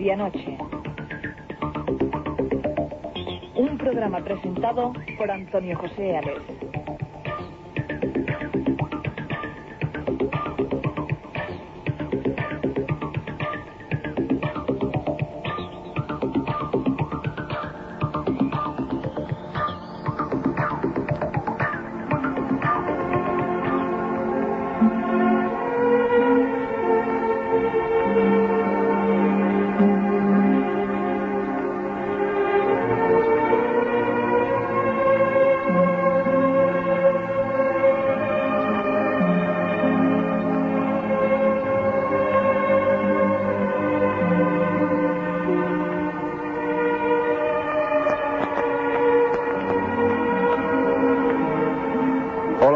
medianoche. Un programa presentado por Antonio José Ares.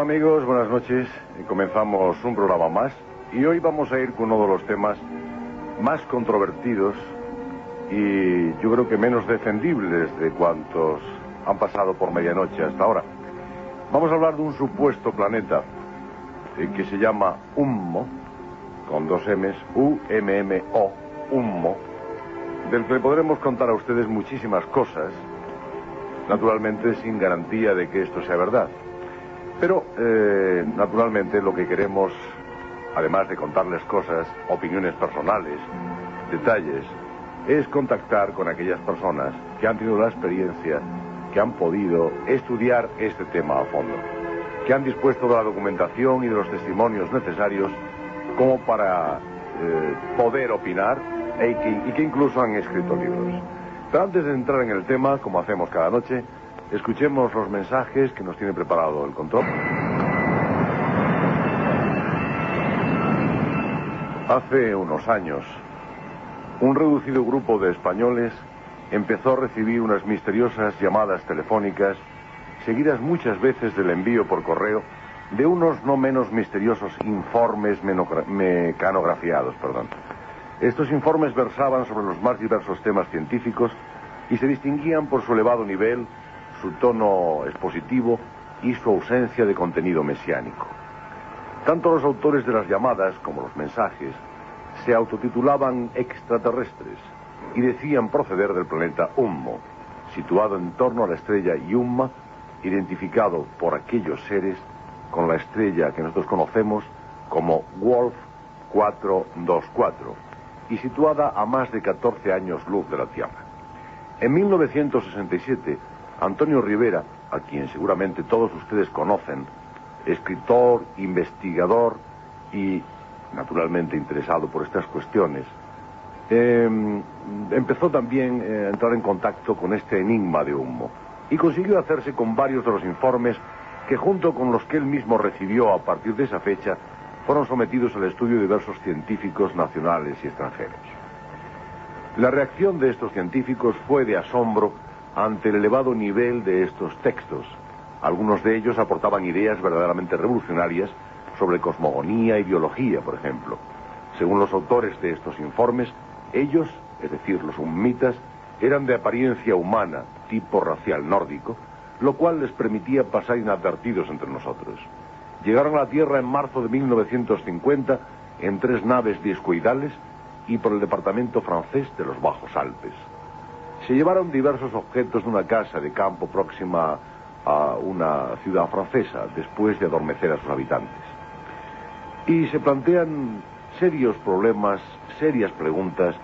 Amigos, buenas noches. Comenzamos un programa más y hoy vamos a ir con uno de los temas más controvertidos y yo creo que menos defendibles de cuantos han pasado por medianoche hasta ahora. Vamos a hablar de un supuesto planeta que se llama Ummo, con dos M's, U-M-M-O, Ummo, del que le podremos contar a ustedes muchísimas cosas, naturalmente sin garantía de que esto sea verdad. Pero, naturalmente, lo que queremos, además de contarles cosas, opiniones personales, detalles, es contactar con aquellas personas que han tenido la experiencia, que han podido estudiar este tema a fondo, que han dispuesto de la documentación y de los testimonios necesarios como para poder opinar y que incluso han escrito libros. Pero antes de entrar en el tema, como hacemos cada noche, escuchemos los mensajes que nos tiene preparado el control. Hace unos años, un reducido grupo de españoles empezó a recibir unas misteriosas llamadas telefónicas, seguidas muchas veces del envío por correo de unos no menos misteriosos informes mecanografiados. Estos informes versaban sobre los más diversos temas científicos y se distinguían por su elevado nivel, su tono expositivo y su ausencia de contenido mesiánico. Tanto los autores de las llamadas como los mensajes se autotitulaban extraterrestres y decían proceder del planeta Ummo, situado en torno a la estrella Yuma, identificado por aquellos seres con la estrella que nosotros conocemos como Wolf 424 y situada a más de 14 años luz de la Tierra. En 1967, Antonio Rivera, a quien seguramente todos ustedes conocen, escritor, investigador y naturalmente interesado por estas cuestiones, empezó también a entrar en contacto con este enigma de Ummo y consiguió hacerse con varios de los informes que, junto con los que él mismo recibió a partir de esa fecha, fueron sometidos al estudio de diversos científicos nacionales y extranjeros. La reacción de estos científicos fue de asombro ante el elevado nivel de estos textos. Algunos de ellos aportaban ideas verdaderamente revolucionarias sobre cosmogonía y biología, por ejemplo. Según los autores de estos informes, ellos, es decir, los ummitas, eran de apariencia humana, tipo racial nórdico, lo cual les permitía pasar inadvertidos entre nosotros. Llegaron a la Tierra en marzo de 1950 en 3 naves discoidales y por el departamento francés de los Bajos Alpes. Se llevaron diversos objetos de una casa de campo próxima a una ciudad francesa, después de adormecer a sus habitantes. Y se plantean serios problemas, serias preguntas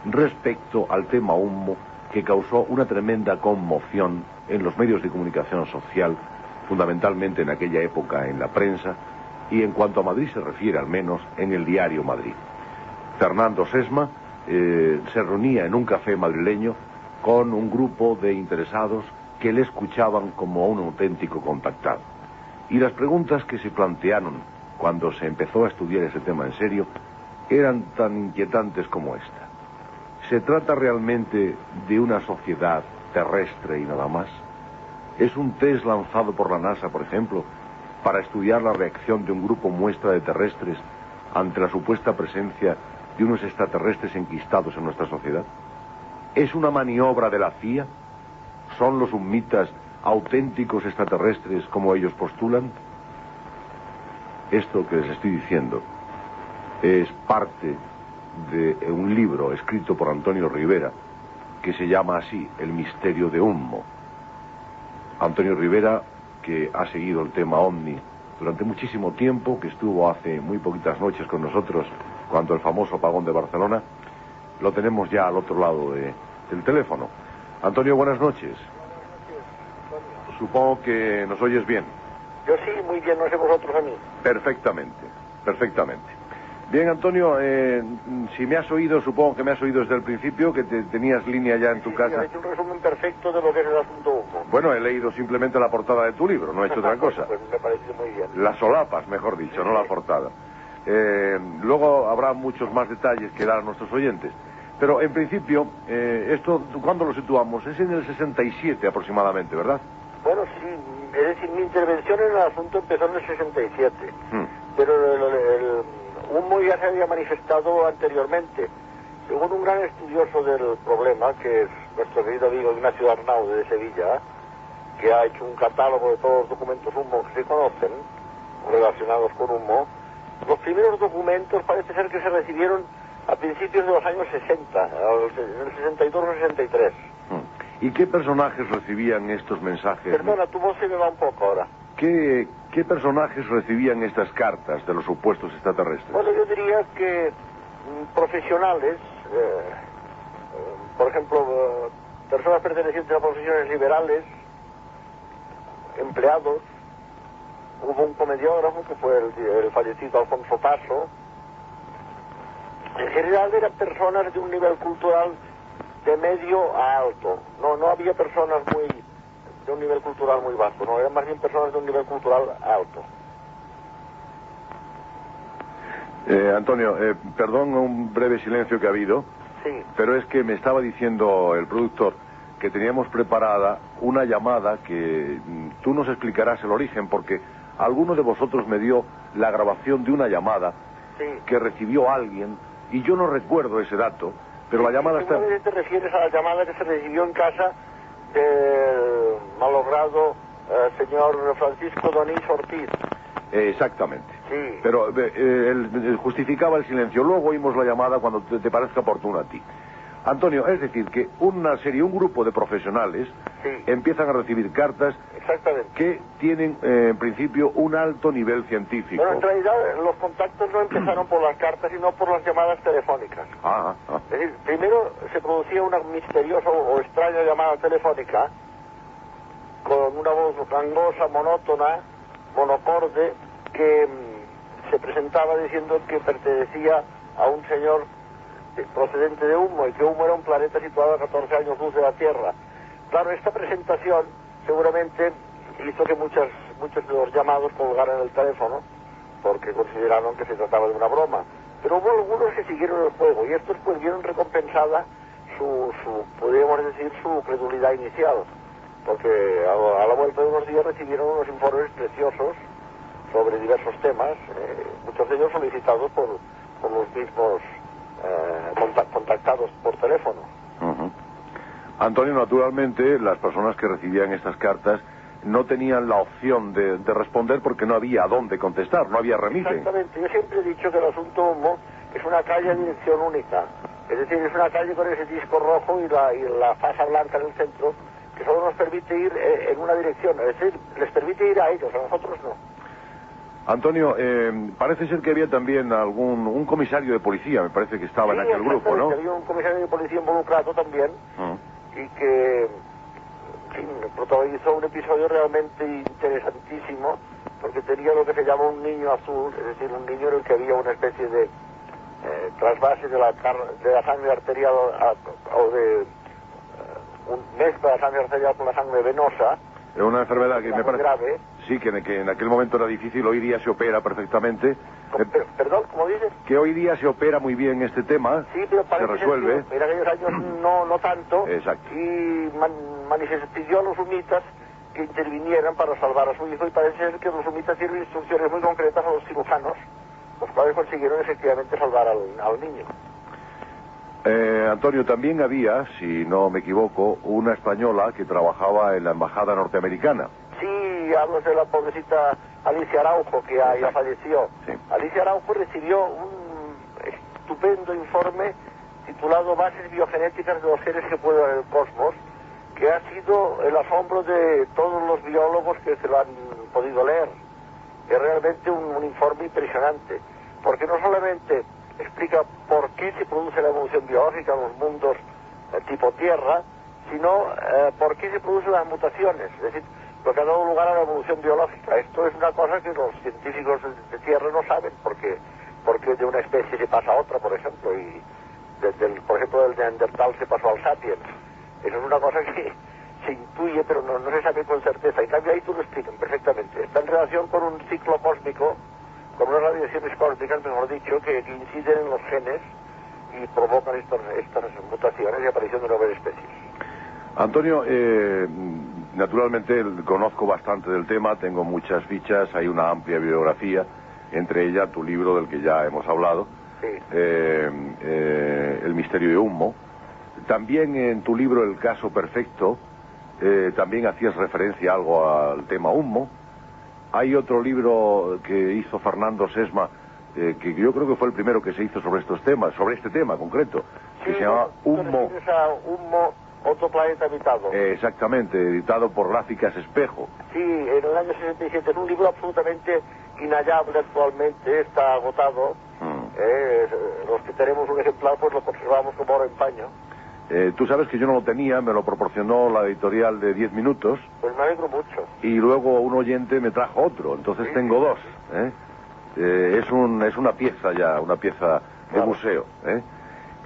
respecto al tema Ummo, que causó una tremenda conmoción en los medios de comunicación social, fundamentalmente en aquella época en la prensa, y en cuanto a Madrid se refiere al menos en el diario Madrid. Fernando Sesma se reunía en un café madrileño con un grupo de interesados que le escuchaban como a un auténtico contactado. Y las preguntas que se plantearon cuando se empezó a estudiar ese tema en serio eran tan inquietantes como esta. ¿Se trata realmente de una sociedad terrestre y nada más? ¿Es un test lanzado por la NASA, por ejemplo, para estudiar la reacción de un grupo muestra de terrestres ante la supuesta presencia de unos extraterrestres enquistados en nuestra sociedad? ¿Es una maniobra de la CIA? ¿Son los ummitas auténticos extraterrestres como ellos postulan? Esto que les estoy diciendo es parte de un libro escrito por Antonio Rivera que se llama así, El misterio de Unmo. Antonio Rivera, que ha seguido el tema OVNI durante muchísimo tiempo, que estuvo hace muy poquitas noches con nosotros cuando el famoso apagón de Barcelona, lo tenemos ya al otro lado del teléfono. Antonio, buenas noches. Supongo que nos oyes bien. Yo sí, muy bien, no sé vosotros a mí. Perfectamente, perfectamente. Bien, Antonio, si me has oído, supongo que me has oído desde el principio, que tenías línea ya en tu casa. He hecho un resumen perfecto de lo que es el asunto Unmo. Bueno, he leído simplemente la portada de tu libro, no he hecho otra cosa. Pues me parece muy bien. Las solapas, mejor dicho, no la portada. Luego habrá muchos más detalles que dar a nuestros oyentes. Pero en principio, esto, ¿cuándo lo situamos? Es en el 67 aproximadamente, ¿verdad? Bueno, sí, es decir, mi intervención en el asunto empezó en el 67. Pero el Unmo ya se había manifestado anteriormente. Según un gran estudioso del problema, que es nuestro querido amigo Ignacio Arnau de Sevilla, que ha hecho un catálogo de todos los documentos Unmo que se conocen, relacionados con Unmo, los primeros documentos parece ser que se recibieron a principios de los años 60, en el 62 o 63. ¿Y qué personajes recibían estos mensajes? Perdona, tu voz se me va un poco ahora. ¿Qué personajes recibían estas cartas de los supuestos extraterrestres? Bueno, yo diría que profesionales, por ejemplo, personas pertenecientes a profesiones liberales, empleados. Hubo un comediógrafo que fue el fallecido Alfonso Paso. En general eran personas de un nivel cultural de medio a alto. No había personas de un nivel cultural muy bajo, no, eran más bien personas de un nivel cultural alto. Antonio, perdón un breve silencio que ha habido, Sí. pero es que me estaba diciendo el productor que teníamos preparada una llamada que tú nos explicarás el origen, porque alguno de vosotros me dio la grabación de una llamada que recibió alguien, y yo no recuerdo ese dato, pero la llamada está... ¿Te refieres a la llamada que se recibió en casa del malogrado señor Francisco Donís Ortiz? Exactamente. Sí. Pero él justificaba el silencio. Luego oímos la llamada cuando te parezca oportuno a ti. Antonio, es decir, que un grupo de profesionales empiezan a recibir cartas que tienen, en principio, un alto nivel científico. Bueno, en realidad los contactos no empezaron por las cartas, sino por las llamadas telefónicas. Es decir, primero se producía una misteriosa o extraña llamada telefónica con una voz gangosa, monótona, monocorde, que se presentaba diciendo que pertenecía a un señor procedente de Unmo, y que Unmo era un planeta situado a 14 años luz de la Tierra. Claro, esta presentación seguramente hizo que muchos de los llamados colgaran el teléfono, porque consideraron que se trataba de una broma. Pero hubo algunos que siguieron el juego, y estos pues vieron recompensada podríamos decir, su credulidad inicial, porque a la vuelta de unos días recibieron unos informes preciosos sobre diversos temas, muchos de ellos solicitados por los mismos contactados por teléfono. Antonio, naturalmente, las personas que recibían estas cartas no tenían la opción de responder porque no había a dónde contestar, no había remite. Exactamente, yo siempre he dicho que el asunto Unmo es una calle a dirección única, es decir, es una calle con ese disco rojo y la faja blanca en el centro, que solo nos permite ir en una dirección, es decir, les permite ir a ellos, a nosotros no. Antonio, parece ser que había también un comisario de policía, me parece que estaba en aquel grupo, ¿no? Había un comisario de policía involucrado también, y que, en fin, protagonizó un episodio realmente interesantísimo, porque tenía lo que se llama un niño azul, es decir, un niño en el que había una especie de trasvase de la sangre arterial o de un mezcla de sangre arterial con la sangre venosa. Es una enfermedad que me parece grave. Sí, que en aquel momento era difícil, hoy día se opera perfectamente. Perdón, ¿cómo dices? Que hoy día se opera muy bien este tema, sí, pero se resuelve. En aquellos años no tanto. Exacto. Y pidió a los humitas que intervinieran para salvar a su hijo, y parece ser que los humitas dieron instrucciones muy concretas a los cirujanos, los cuales consiguieron efectivamente salvar al niño. Antonio, también había, si no me equivoco, una española que trabajaba en la embajada norteamericana. Sí, hablo de la pobrecita Alicia Araujo, que ya falleció. Sí. Alicia Araujo recibió estupendo informe titulado Bases biogenéticas de los seres que pueblan el cosmos, que ha sido el asombro de todos los biólogos que se lo han podido leer. Es realmente un informe impresionante, porque no solamente explica por qué se produce la evolución biológica en los mundos tipo Tierra, sino por qué se producen las mutaciones, es decir, lo que ha dado lugar a la evolución biológica. Esto es una cosa que los científicos de Tierra no saben, porque de una especie se pasa a otra, por ejemplo, y por ejemplo del Neandertal se pasó al Sapiens. Eso es una cosa que se intuye, pero no se sabe con certeza. En cambio ahí tú lo explican perfectamente. Está en relación con un ciclo cósmico, con unas radiaciones cósmicas, mejor dicho, que inciden en los genes y provocan estas mutaciones y aparición de nuevas especies. Antonio, naturalmente conozco bastante del tema, tengo muchas fichas, hay una amplia bibliografía, entre ellas tu libro del que ya hemos hablado, sí. El misterio de Ummo. También en tu libro El caso perfecto, también hacías referencia algo al tema Ummo. Hay otro libro que hizo Fernando Sesma, que yo creo que fue el primero que se hizo sobre estos temas, sobre este tema concreto, que se llama Ummo. Ummo, otro planeta habitado. Exactamente, editado por Gráficas Espejo. Sí, en el año 67, es un libro absolutamente inhallable actualmente, está agotado. Los que tenemos un ejemplar pues lo conservamos como oro en paño. Tú sabes que yo no lo tenía, me lo proporcionó la editorial de 10 minutos. Pues me alegro mucho. Y luego un oyente me trajo otro, entonces sí, tengo dos. Es una pieza ya, una pieza de museo.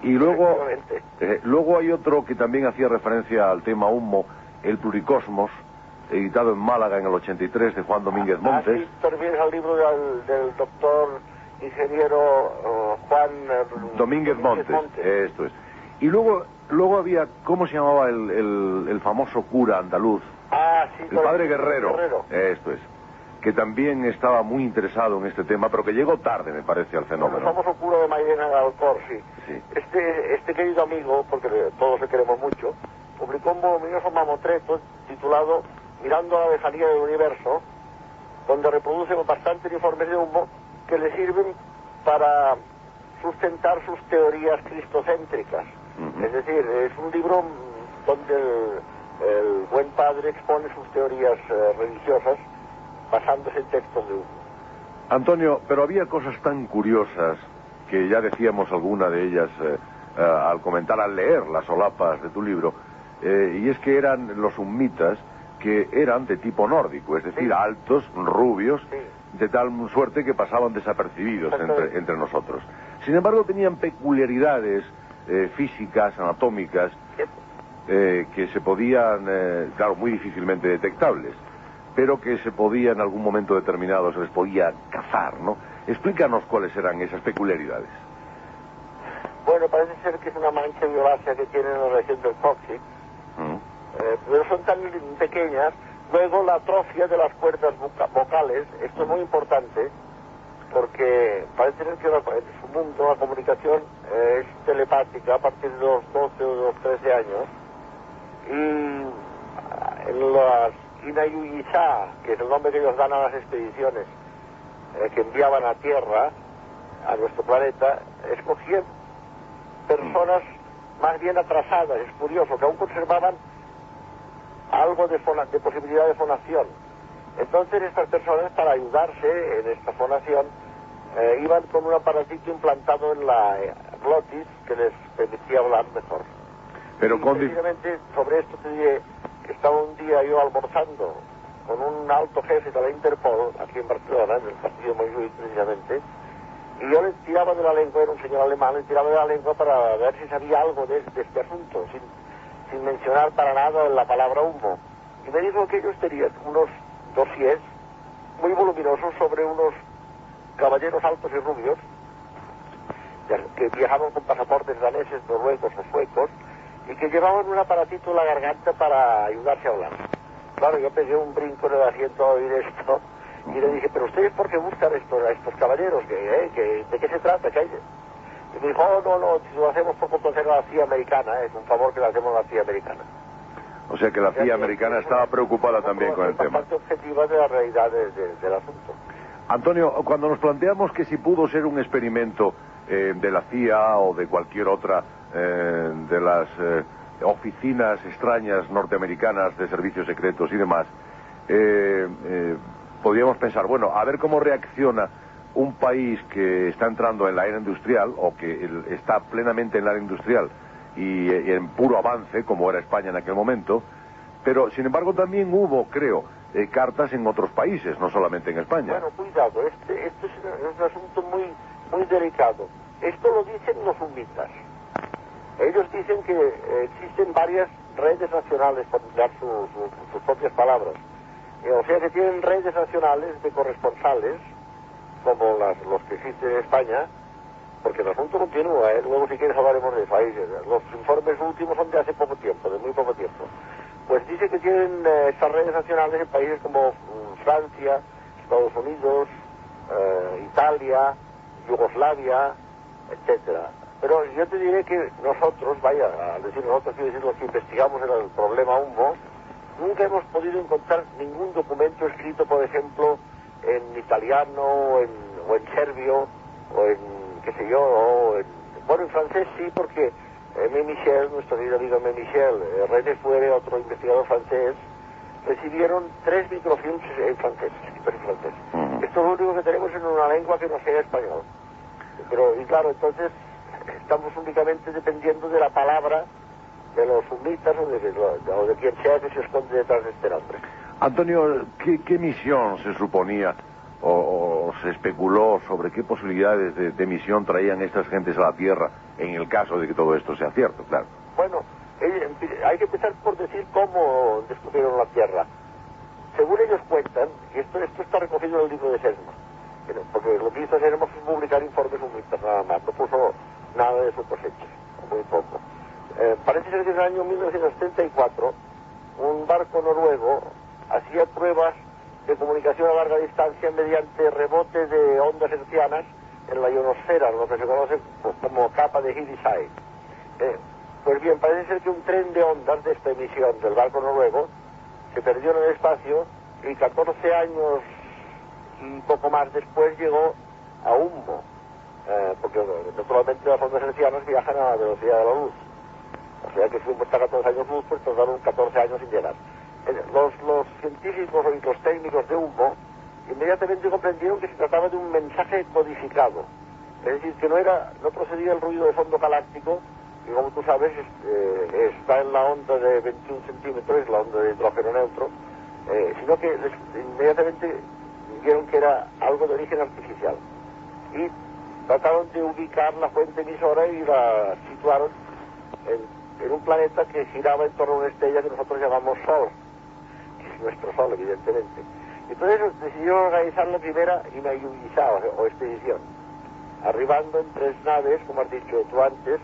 Y luego hay otro que también hacía referencia al tema Ummo, El Pluricosmos, editado en Málaga en el 83 de Juan Domínguez Montes. Sí, te refieres al libro del doctor ingeniero Juan Domínguez Montes. Esto es. Y luego había, ¿cómo se llamaba el famoso cura andaluz? Sí, el padre Guerrero. Esto es. Que también estaba muy interesado en este tema, pero que llegó tarde, me parece, al fenómeno. El famoso cura de Mairena de Alcor, sí. Este querido amigo, porque todos le queremos mucho, publicó un voluminoso mamotreto titulado Mirando a la lejanía del universo, donde reproduce bastantes informes de Ummo que le sirven para sustentar sus teorías cristocéntricas. Es decir, es un libro donde el buen padre expone sus teorías religiosas basándose en textos de Ummo. Antonio, pero había cosas tan curiosas que ya decíamos alguna de ellas al comentar, al leer las solapas de tu libro, y es que eran los ummitas que eran de tipo nórdico, es decir, altos, rubios, de tal suerte que pasaban desapercibidos entre nosotros. Sin embargo, tenían peculiaridades físicas, anatómicas, que se podían, claro, muy difícilmente detectables, pero que se podía en algún momento determinado, se les podía cazar, ¿no? Explícanos cuáles eran esas peculiaridades. Bueno, parece ser que es una mancha violácea que tienen en la región del cóccix, pero son tan pequeñas. Luego la atrofia de las cuerdas vocales, esto es muy importante, porque parece ser que en su mundo la comunicación es telepática a partir de los 12 o de los 13 años, y en las Inayuyisha, que es el nombre que ellos dan a las expediciones que enviaban a Tierra, a nuestro planeta, escogían personas más bien atrasadas. Es curioso que aún conservaban algo de posibilidad de fonación. Entonces estas personas, para ayudarse en esta fonación, iban con un aparatito implantado en la glotis que les permitía hablar mejor. Pero precisamente sobre esto te diré que estaba un día yo almorzando con un alto jefe de la Interpol aquí en Barcelona, en el castillo de Montjuïc precisamente, y yo le tiraba de la lengua, era un señor alemán, le tiraba de la lengua para ver si sabía algo de este asunto, sin mencionar para nada la palabra Ummo. Y me dijo que ellos tenían unos dossiers muy voluminosos sobre unos caballeros altos y rubios que viajaban con pasaportes daneses, noruegos o suecos, y que llevaban un aparatito en la garganta para ayudarse a hablar. Claro, yo pegué un brinco en el asiento a oír esto y le dije, pero ustedes ¿por qué buscan a estos caballeros? ¿De qué se trata? Y me dijo, no, lo hacemos por complacer a la CIA americana, es un favor que le hacemos a la CIA americana. O sea que la CIA americana estaba preocupada también con el tema. Bastante objetiva de la realidad del asunto. Antonio, cuando nos planteamos que si pudo ser un experimento de la CIA o de cualquier otra de las oficinas extrañas norteamericanas de servicios secretos y demás, podríamos pensar, bueno, a ver cómo reacciona un país que está entrando en la era industrial o que está plenamente en la era industrial y en puro avance, como era España en aquel momento, pero sin embargo también hubo, creo, cartas en otros países, no solamente en España. Bueno, cuidado, este es un asunto muy delicado. Esto lo dicen los humitas. Ellos dicen que existen varias redes nacionales, por dar sus propias palabras. O sea que tienen redes nacionales de corresponsales, como los que existen en España, porque el asunto continúa, luego si quieres hablaremos de países. Los informes últimos son de hace poco tiempo, de muy poco tiempo. Pues dice que tienen estas redes nacionales en países como Francia, Estados Unidos, Italia, Yugoslavia, etcétera. Pero yo te diré que nosotros, al decir nosotros, quiero decir los que investigamos el problema humo, nunca hemos podido encontrar ningún documento escrito, por ejemplo, en italiano, o en serbio, o en, qué sé yo, bueno, en francés sí, porque M. Michel, nuestro querido amigo M. Michel, René Fuere, otro investigador francés, recibieron 3 microfilms en francés, escritos en francés. Esto es lo único que tenemos en una lengua que no sea español. Pero, y claro, entonces estamos únicamente dependiendo de la palabra de los sumitas o de quien sea que se esconde detrás de este nombre. Antonio, ¿qué misión se suponía o se especuló sobre qué posibilidades de misión traían estas gentes a la Tierra en el caso de que todo esto sea cierto, claro? Bueno, hay que empezar por decir cómo descubrieron la Tierra. Según ellos cuentan, y esto está recogido en el libro de Sesma, porque lo que hizo Sesma fue publicar informes humitas nada más, no puso nada de su cosecha, muy poco. Parece ser que en el año 1974 un barco noruego hacía pruebas de comunicación a larga distancia mediante rebote de ondas hertzianas en la ionosfera, lo que se conoce como capa de Hilliside. Pues bien, parece ser que un tren de ondas de esta emisión del barco noruego se perdió en el espacio y 14 años y poco más después llegó a Humbo, porque naturalmente las ondas hertzianas viajan a la velocidad de la luz. O sea que si Humbo está 14 años luz, pues tardaron 14 años sin llegar. Los científicos y los técnicos de Humbo inmediatamente comprendieron que se trataba de un mensaje codificado. Es decir, que no procedía el ruido de fondo galáctico, y como tú sabes, está en la onda de 21 centímetros, la onda de hidrógeno neutro, sino que inmediatamente vieron que era algo de origen artificial. Y trataron de ubicar la fuente emisora y la situaron en un planeta que giraba en torno a una estrella que nosotros llamamos Sol, que es nuestro Sol, evidentemente. Entonces decidieron organizar la primera Imayuguizá, o expedición, arribando en 3 naves, como has dicho tú antes,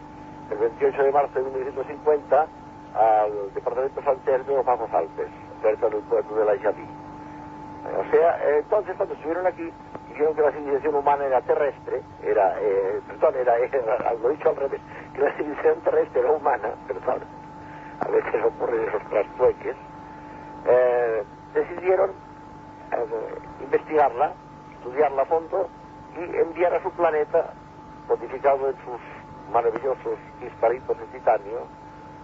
el 28 de marzo de 1950 al departamento francés de los Bajos Alpes, cerca del puerto de la Javí. O sea, entonces cuando estuvieron aquí y vieron que la civilización humana era terrestre, lo dicho al revés, que la civilización terrestre era humana, perdón, a veces ocurren esos trastueques, decidieron investigarla, estudiarla a fondo y enviar a su planeta, codificado en sus maravillosos disparitos de titanio,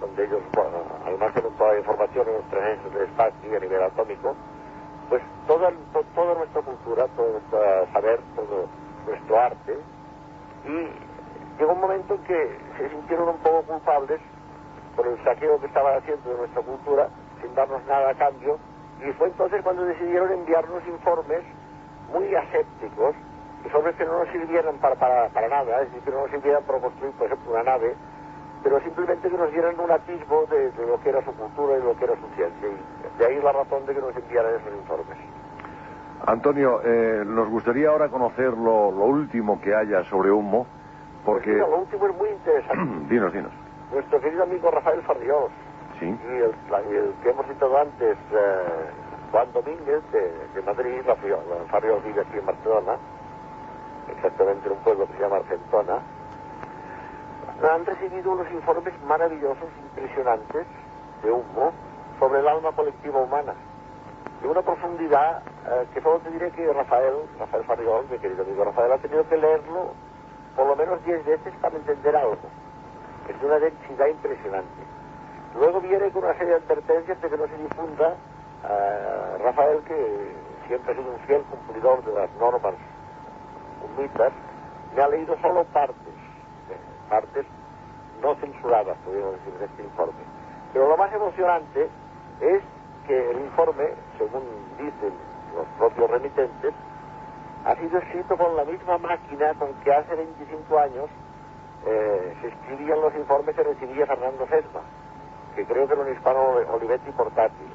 donde ellos, bueno, almacenan toda la información en los trenes del espacio y a nivel atómico, pues toda nuestra cultura, todo nuestro saber, todo nuestro arte, y llegó un momento en que se sintieron un poco culpables por el saqueo que estaban haciendo de nuestra cultura, sin darnos nada a cambio, y fue entonces cuando decidieron enviarnos informes muy asépticos, informes que no nos sirvieran para nada, es decir, que no nos sirvieran para construir, por ejemplo, una nave, pero simplemente que nos dieran un atisbo de lo que era su cultura y lo que era su ciencia, y de ahí la razón de que nos enviaran esos informes. Antonio, nos gustaría ahora conocer lo último que haya sobre Humbo, porque... Pues mira, lo último es muy interesante. Dinos. Nuestro querido amigo Rafael Farriós, ¿sí? Y el que hemos citado antes, Juan Domínguez, de Madrid, Farriós vive aquí en Barcelona, exactamente en un pueblo que se llama Argentona, han recibido unos informes maravillosos, impresionantes, de Humbo, sobre el alma colectiva humana, de una profundidad que solo te diré que Rafael Farriol, mi querido amigo Rafael, ha tenido que leerlo por lo menos 10 veces para entender algo. Es de una densidad impresionante. Luego viene con una serie de advertencias de que no se difunda. Rafael, que siempre ha sido un fiel cumplidor de las normas humitas, me ha leído solo partes no censuradas, podríamos decir, de este informe. Pero lo más emocionante es que el informe, según dicen los propios remitentes, ha sido escrito con la misma máquina con que hace 25 años se escribían los informes que recibía Fernando Sesma, que creo que era un hispano Olivetti portátil.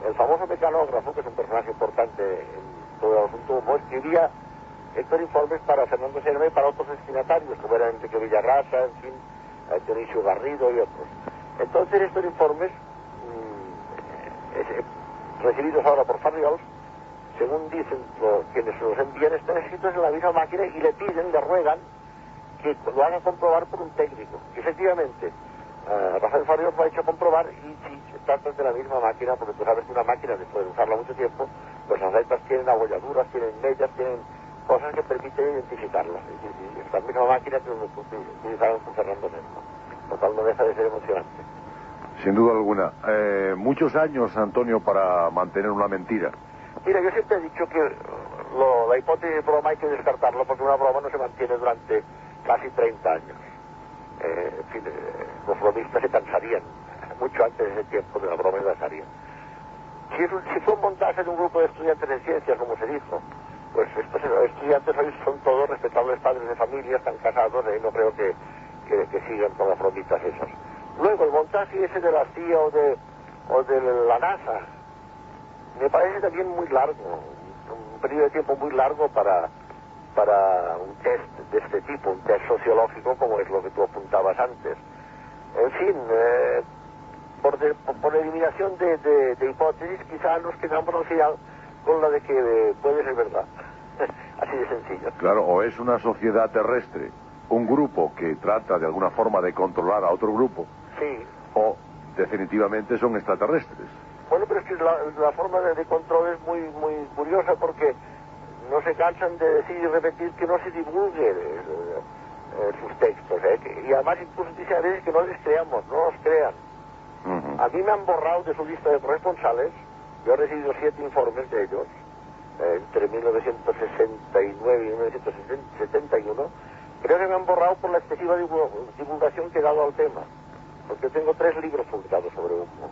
El famoso mecanógrafo, que es un personaje importante en todo el asunto, escribía estos informes para Fernando Sesma y para otros destinatarios, como eran Enrique Villarraza, en fin, Dionisio Garrido y otros. Entonces estos informes, recibidos ahora por Farriols, según dicen quienes se los envían, están escritos en la misma máquina y le piden, le ruegan que lo haga comprobar por un técnico. Y efectivamente, Rafael Farriols lo ha hecho comprobar y sí, se trata de la misma máquina, porque tú sabes que una máquina, después de usarla mucho tiempo, pues las letras tienen abolladuras, tienen mellas, tienen cosas que permiten identificarlas. Y esta misma máquina que utilizaron con Fernando Sesma. Lo cual no deja de ser emocionante. Sin duda alguna. Muchos años, Antonio, para mantener una mentira. Mira, yo siempre he dicho que la hipótesis de broma hay que descartarlo, porque una broma no se mantiene durante casi 30 años. En fin, los bromistas se cansarían mucho antes de ese tiempo de la broma y la harían. Si fue un montaje de un grupo de estudiantes de ciencias, como se dijo, pues estos estudiantes hoy son todos respetables padres de familia, están casados, y no creo que sigan con las bromitas esas. Luego, el montaje ese de la CIA o de la NASA, me parece también muy largo, un periodo de tiempo muy largo para un test de este tipo, un test sociológico como es lo que tú apuntabas antes. En fin, por eliminación de hipótesis, quizá nos quedamos al final con la de que puede ser verdad. Así de sencillo. Claro, o es una sociedad terrestre, un grupo que trata de alguna forma de controlar a otro grupo, sí, o definitivamente son extraterrestres. Bueno, pero es que la forma de control es muy, muy curiosa, porque no se cansan de decir y repetir que no se divulguen sus textos, y además incluso dicen a veces que no les creamos, no los crean. A mí me han borrado de su lista de corresponsales. Yo he recibido 7 informes de ellos entre 1969 y 1971. Creo que me han borrado por la excesiva divulgación que he dado al tema, porque tengo 3 libros publicados sobre humo: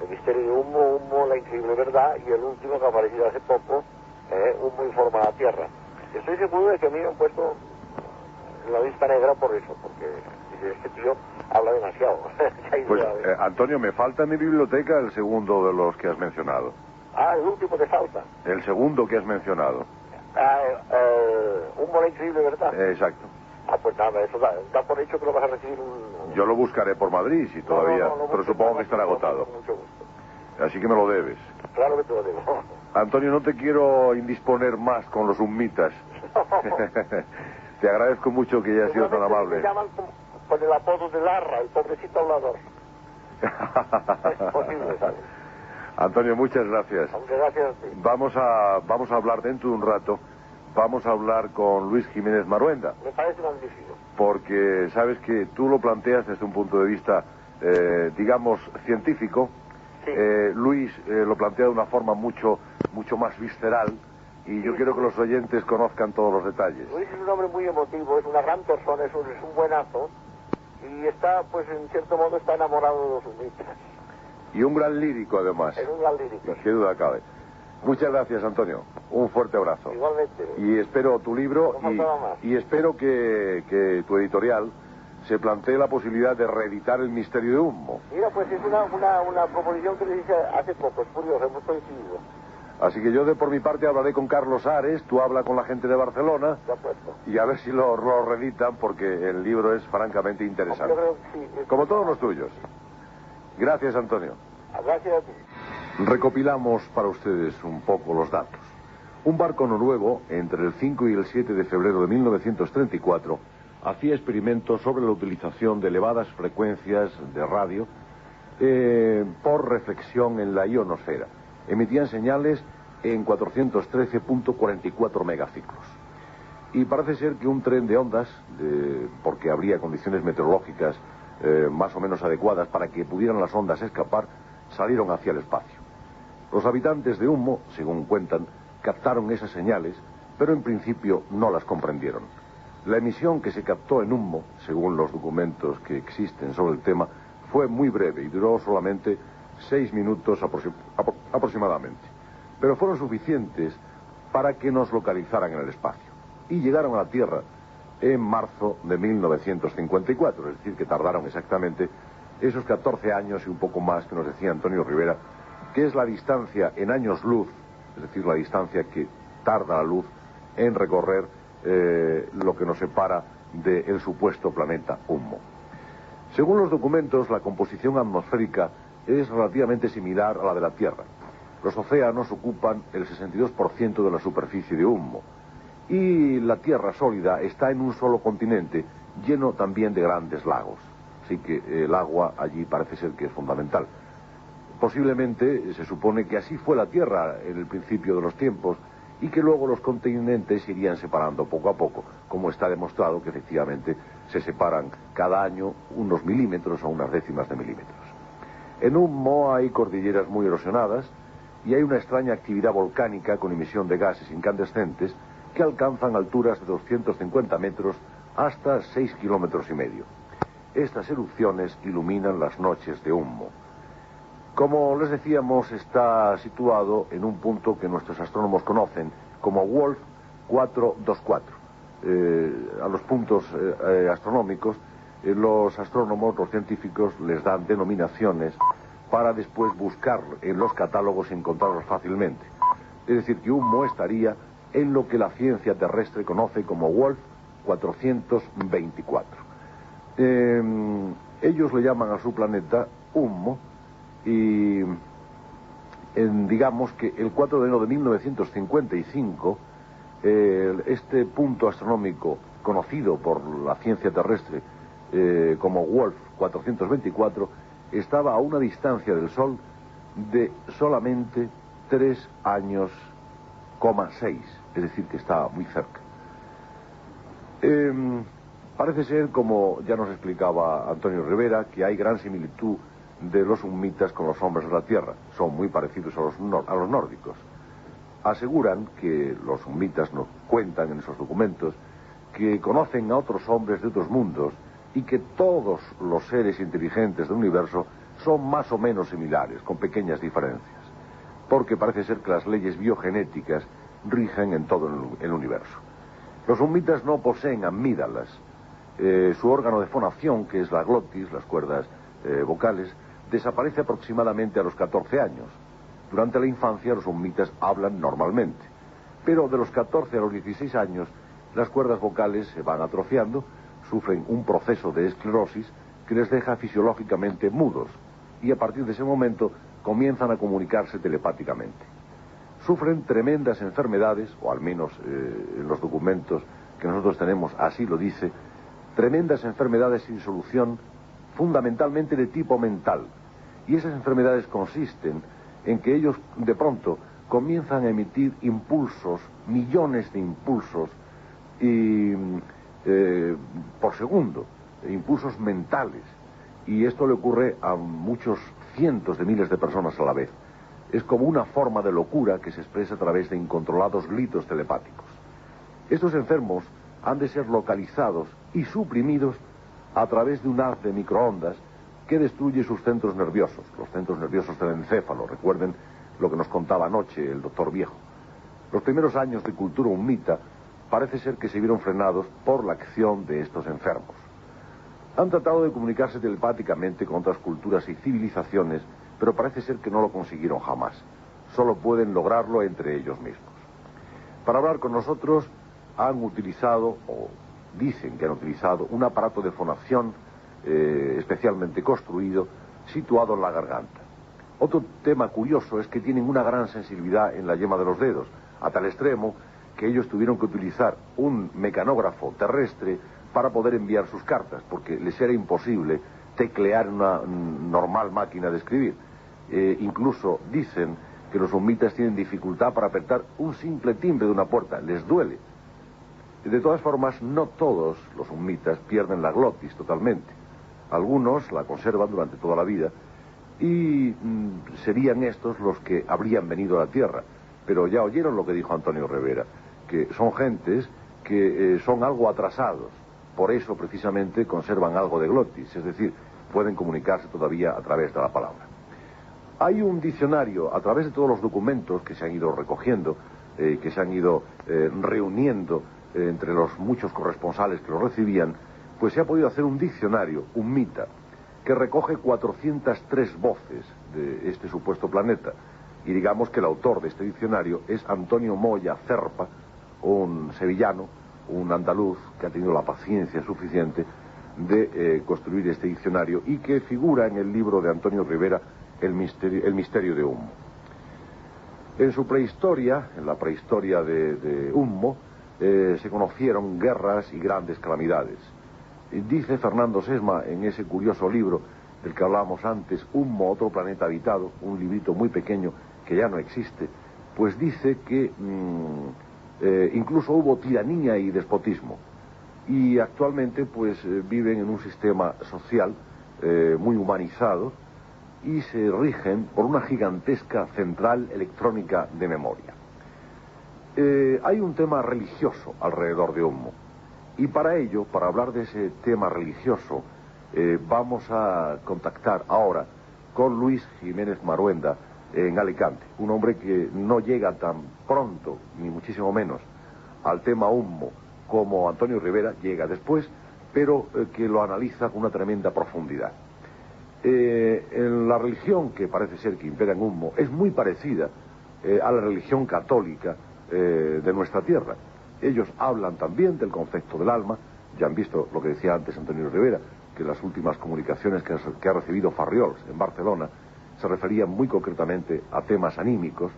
El misterio de Humo, La increíble verdad, y el último que ha aparecido hace poco, Humo informa a la Tierra. Estoy seguro de que a mí me han puesto en la lista negra por eso, porque dice, este tío habla demasiado. Pues, Antonio, me falta en mi biblioteca el segundo de los que has mencionado. Ah, el último te falta. El segundo que has mencionado. Humo, La increíble verdad. Exacto. Ah, pues nada, eso da por hecho que lo vas a recibir Yo lo buscaré por Madrid, si todavía, no, pero supongo que estará agotado. Con mucho gusto. Así que me lo debes. Claro que te lo debo. Antonio, no te quiero indisponer más con los humitas. Te agradezco mucho que hayas sido tan amable. Me llaman con el apodo de Larra, el pobrecito hablador. Es posible, ¿sabes? Antonio, muchas gracias. Aunque gracias a ti. Vamos a hablar dentro de un rato. Vamos a hablar con Luis Jiménez Maruenda. Me parece magnífico. Porque sabes que tú lo planteas desde un punto de vista, digamos, científico. Sí. Luis lo plantea de una forma mucho más visceral, y yo quiero que los oyentes conozcan todos los detalles. Luis es un hombre muy emotivo, es una gran persona, es un buenazo, y está, pues en cierto modo, está enamorado de los humitas. Y un gran lírico, además. Es un gran lírico. Qué duda cabe. Muchas gracias, Antonio. Un fuerte abrazo. Igualmente. Y espero tu libro, No y espero que tu editorial se plantee la posibilidad de reeditar El misterio de Humo. Mira, pues es una proposición que le hice hace poco, es curioso, hemos coincidido. Así que yo por mi parte hablaré con Carlos Ares, tú habla con la gente de Barcelona, De acuerdo. y a ver si lo reeditan, porque el libro es francamente interesante. Yo creo que sí. Como todos los tuyos. Gracias, Antonio. Gracias a ti. Recopilamos para ustedes un poco los datos. Un barco noruego, entre el 5 y el 7 de febrero de 1934, hacía experimentos sobre la utilización de elevadas frecuencias de radio por reflexión en la ionosfera. Emitían señales en 413.44 megaciclos. Y parece ser que un tren de ondas, porque habría condiciones meteorológicas más o menos adecuadas para que pudieran las ondas escapar, salieron hacia el espacio. Los habitantes de Hummo, según cuentan, captaron esas señales, pero en principio no las comprendieron. La emisión que se captó en Hummo, según los documentos que existen sobre el tema, fue muy breve y duró solamente 6 minutos aproximadamente. Pero fueron suficientes para que nos localizaran en el espacio. Y llegaron a la Tierra en marzo de 1954, es decir, que tardaron exactamente esos 14 años y un poco más que nos decía Antonio Rivera, que es la distancia en años luz, es decir, la distancia que tarda la luz en recorrer lo que nos separa del supuesto planeta Hummo. Según los documentos, la composición atmosférica es relativamente similar a la de la Tierra. Los océanos ocupan el 62% de la superficie de Hummo. Y la tierra sólida está en un solo continente, lleno también de grandes lagos. Así que el agua allí parece ser que es fundamental. Posiblemente se supone que así fue la Tierra en el principio de los tiempos y que luego los continentes se irían separando poco a poco, como está demostrado que efectivamente se separan cada año unos milímetros o unas décimas de milímetros. En Hummo hay cordilleras muy erosionadas y hay una extraña actividad volcánica con emisión de gases incandescentes que alcanzan alturas de 250 metros hasta 6 kilómetros y medio. Estas erupciones iluminan las noches de Hummo. Como les decíamos, está situado en un punto que nuestros astrónomos conocen como Wolf 424. A los puntos astronómicos, los astrónomos, los científicos, les dan denominaciones para después buscar en los catálogos y encontrarlos fácilmente. Es decir, que Hummo estaría en lo que la ciencia terrestre conoce como Wolf 424. Ellos le llaman a su planeta Hummo y digamos que el 4 de enero de 1955 este punto astronómico conocido por la ciencia terrestre como Wolf 424 estaba a una distancia del Sol de solamente 3 años, 6, es decir, que está muy cerca. Parece ser, como ya nos explicaba Antonio Rivera, que hay gran similitud de los hummitas con los hombres de la Tierra. Son muy parecidos a los nórdicos. Aseguran que los hummitas nos cuentan en esos documentos que conocen a otros hombres de otros mundos y que todos los seres inteligentes del universo son más o menos similares, con pequeñas diferencias. Porque parece ser que las leyes biogenéticas rigen en todo el universo. Los hummitas no poseen amígdalas. Su órgano de fonación, que es la glotis, las cuerdas vocales, desaparece aproximadamente a los 14 años. Durante la infancia los hummitas hablan normalmente, pero de los 14 a los 16 años las cuerdas vocales se van atrofiando, sufren un proceso de esclerosis que les deja fisiológicamente mudos y a partir de ese momento comienzan a comunicarse telepáticamente. Sufren tremendas enfermedades, o al menos en los documentos que nosotros tenemos así lo dice, tremendas enfermedades sin solución, fundamentalmente de tipo mental. Y esas enfermedades consisten en que ellos de pronto comienzan a emitir impulsos, millones de impulsos por segundo, impulsos mentales. Y esto le ocurre a muchos cientos de miles de personas a la vez. Es como una forma de locura que se expresa a través de incontrolados gritos telepáticos. Estos enfermos han de ser localizados y suprimidos a través de un haz de microondas que destruye sus centros nerviosos, los centros nerviosos del encéfalo. Recuerden lo que nos contaba anoche el doctor Viejo. Los primeros años de cultura hummita parece ser que se vieron frenados por la acción de estos enfermos. Han tratado de comunicarse telepáticamente con otras culturas y civilizaciones, pero parece ser que no lo consiguieron jamás. Solo pueden lograrlo entre ellos mismos. Para hablar con nosotros han utilizado, o dicen que han utilizado, un aparato de fonación especialmente construido, situado en la garganta. Otro tema curioso es que tienen una gran sensibilidad en la yema de los dedos, a tal extremo que ellos tuvieron que utilizar un mecanógrafo terrestre para poder enviar sus cartas, porque les era imposible teclear en una normal máquina de escribir. Incluso dicen que los hummitas tienen dificultad para apretar un simple timbre de una puerta, les duele. De todas formas, no todos los ummitas pierden la glotis totalmente. Algunos la conservan durante toda la vida y serían estos los que habrían venido a la Tierra. Pero ya oyeron lo que dijo Antonio Rivera, que son gentes que son algo atrasados. Por eso, precisamente, conservan algo de glotis, es decir, pueden comunicarse todavía a través de la palabra. Hay un diccionario, a través de todos los documentos que se han ido recogiendo, que se han ido reuniendo entre los muchos corresponsales que lo recibían, pues se ha podido hacer un diccionario, ummita, que recoge 403 voces de este supuesto planeta. Y digamos que el autor de este diccionario es Antonio Moya Cerpa, un sevillano, un andaluz que ha tenido la paciencia suficiente de construir este diccionario y que figura en el libro de Antonio Rivera, El misterio de Ummo. En su prehistoria, en la prehistoria de Ummo, se conocieron guerras y grandes calamidades. Dice Fernando Sesma en ese curioso libro del que hablábamos antes, Ummo, otro planeta habitado, un librito muy pequeño que ya no existe, pues dice que incluso hubo tiranía y despotismo. Y actualmente pues viven en un sistema social muy humanizado y se rigen por una gigantesca central electrónica de memoria. Hay un tema religioso alrededor de Ummo. Y para ello, para hablar de ese tema religioso, vamos a contactar ahora con Luis Jiménez Maruenda en Alicante. Un hombre que no llega tan pronto, ni muchísimo menos, al tema Ummo como Antonio Rivera, llega después, pero que lo analiza con una tremenda profundidad. En la religión que parece ser que impera en Ummo es muy parecida a la religión católica de nuestra tierra. Ellos hablan también del concepto del alma. Ya han visto lo que decía antes Antonio Rivera, que las últimas comunicaciones que ha recibido Farriols en Barcelona se referían muy concretamente a temas anímicos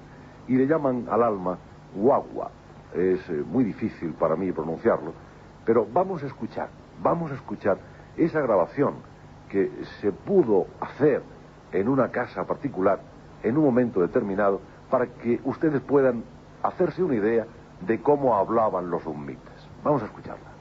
y le llaman al alma guagua. Es muy difícil para mí pronunciarlo, pero vamos a escuchar esa grabación que se pudo hacer en una casa particular en un momento determinado para que ustedes puedan hacerse una idea de cómo hablaban los ummitas. Vamos a escucharla.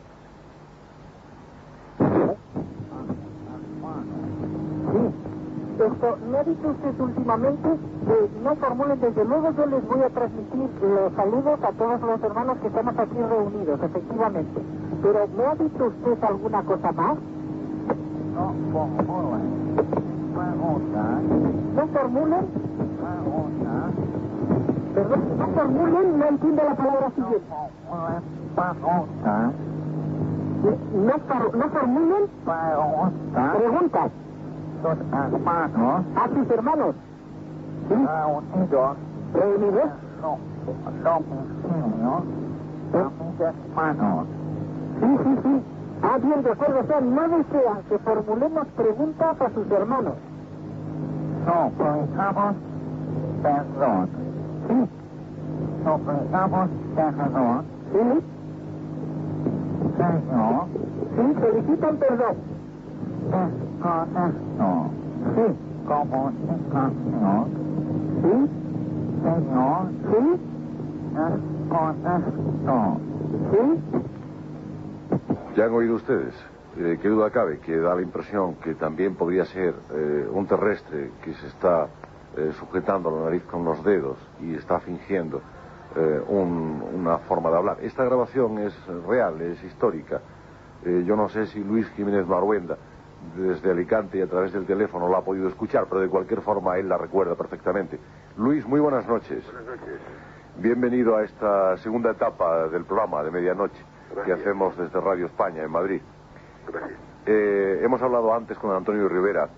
Me ha dicho usted últimamente que no formulen, desde luego yo les voy a transmitir los saludos a todos los hermanos que estamos aquí reunidos, efectivamente. Pero ¿me ha dicho usted alguna cosa más? No formulen. ¿No formulen? Perdón, no formulen, no entiendo la palabra siguiente. No formulen preguntas. Sus hermanos A sus hermanos. ¿Sí? reunidos ¿Reunidos? domicilio a mis hermanos. Sí. Ah, bien, de acuerdo. O sea, no desean que formulemos preguntas a sus hermanos. Suplicamos perdón. Sí. Suplicamos perdón. Sí. Señor, Sí, solicitan perdón. desconecto. Sí. Comunicación. Sí. Señor, Sí. desconecto. Sí. Ya han oído ustedes, qué duda cabe, que da la impresión que también podría ser un terrestre que se está sujetando a la nariz con los dedos y está fingiendo una forma de hablar. Esta grabación es real, es histórica. Yo no sé si Luis Jiménez Maruenda, desde Alicante y a través del teléfono, la ha podido escuchar, pero de cualquier forma él la recuerda perfectamente. Luis, muy buenas noches. Buenas noches. Bienvenido a esta segunda etapa del programa de medianoche. Gracias. Que hacemos desde Radio España en Madrid. Gracias. Hemos hablado antes con Antonio Rivera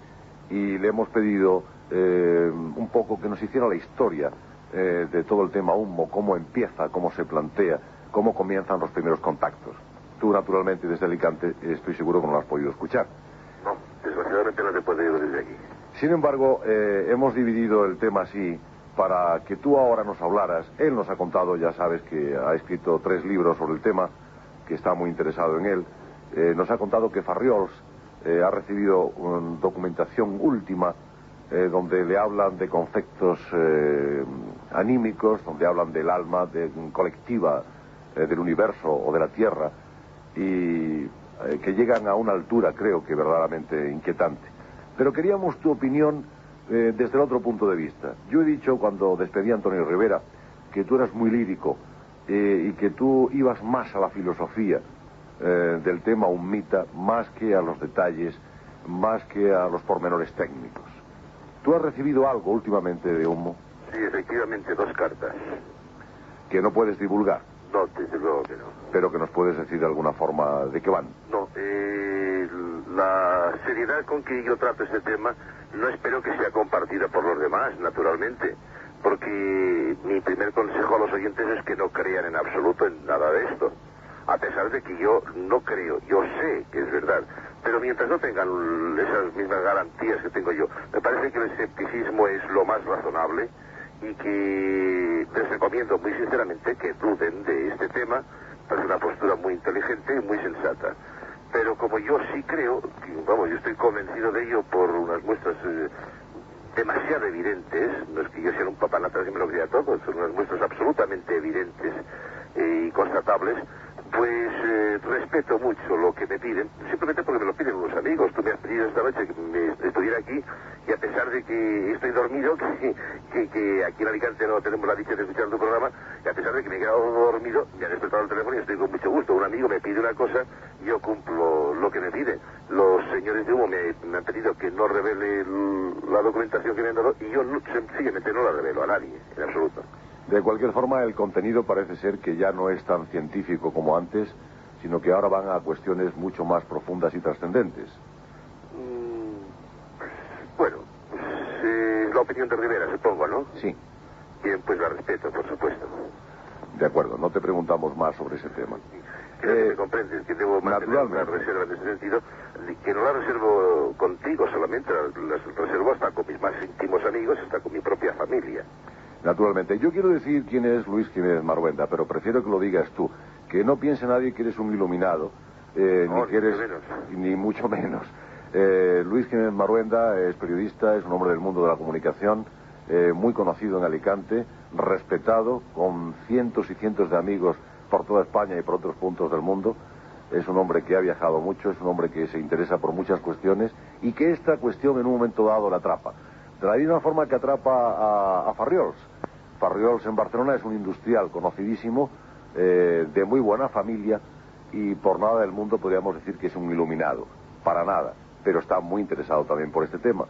y le hemos pedido un poco que nos hiciera la historia de todo el tema Ummo, cómo empieza, cómo se plantea, cómo comienzan los primeros contactos. Tú, naturalmente, desde Alicante, estoy seguro que no lo has podido escuchar. No, desgraciadamente no te puedo ir desde aquí. Sin embargo, hemos dividido el tema así para que tú ahora nos hablaras. Él nos ha contado, ya sabes que ha escrito 3 libros sobre el tema, que está muy interesado en él. Nos ha contado que Farriols ha recibido documentación última donde le hablan de conceptos anímicos, donde hablan del alma colectiva del universo o de la Tierra y que llegan a una altura, creo que verdaderamente inquietante. Pero queríamos tu opinión desde el otro punto de vista. Yo he dicho cuando despedí a Antonio Rivera que tú eras muy lírico y que tú ibas más a la filosofía del tema hummita, más que a los detalles, más que a los pormenores técnicos. ¿Tú has recibido algo últimamente de Hummo? Sí, efectivamente, 2 cartas. ¿Que no puedes divulgar? No, desde luego que no. Pero que nos puedes decir de alguna forma de qué van. No, la seriedad con que yo trato este tema no espero que sea compartida por los demás, naturalmente, porque mi primer consejo a los oyentes es que no crean en absoluto en nada de esto, a pesar de que yo no creo, yo sé que es verdad, pero mientras no tengan esas mismas garantías que tengo yo, me parece que el escepticismo es lo más razonable y que les recomiendo muy sinceramente que duden de este tema. Es una postura muy inteligente y muy sensata. Pero como yo sí creo, vamos, yo estoy convencido de ello por unas muestras demasiado evidentes, no es que yo sea un papanatas que me lo crea todo, son unas muestras absolutamente evidentes y constatables, pues respeto mucho lo que me piden, simplemente porque me lo piden unos amigos. Tú me has pedido esta noche que me estuviera aquí y a pesar de que estoy dormido, que aquí en Alicante no tenemos la dicha de escuchar tu programa, y a pesar de que me he quedado dormido, me ha despertado el teléfono y estoy con mucho gusto. Un amigo me pide una cosa, yo cumplo lo que me pide. Los señores de Hummo me han pedido que no revele la documentación que me han dado y yo sencillamente no la revelo a nadie, en absoluto. De cualquier forma, el contenido parece ser que ya no es tan científico como antes, sino que ahora van a cuestiones mucho más profundas y trascendentes. Bueno, es la opinión de Rivera, supongo, ¿no? Sí. Bien, pues la respeto, por supuesto. De acuerdo, no te preguntamos más sobre ese tema. Creo que me comprendes, que debo mantener una reserva en ese sentido, que no la reservo contigo solamente, la reservo hasta con mis más íntimos amigos, hasta con mi propia familia. Naturalmente. Yo quiero decir quién es Luis Jiménez Marhuenda, pero prefiero que lo digas tú. Que no piense nadie que eres un iluminado, no, ni que eres... Ni mucho menos. Luis Jiménez Marhuenda es periodista, es un hombre del mundo de la comunicación, muy conocido en Alicante, respetado, con cientos y cientos de amigos por toda España y por otros puntos del mundo. Es un hombre que ha viajado mucho, es un hombre que se interesa por muchas cuestiones y que esta cuestión en un momento dado la atrapa. De la misma forma que atrapa a Farriols. Farriols en Barcelona es un industrial conocidísimo, de muy buena familia, y por nada del mundo podríamos decir que es un iluminado, para nada, pero está muy interesado también por este tema.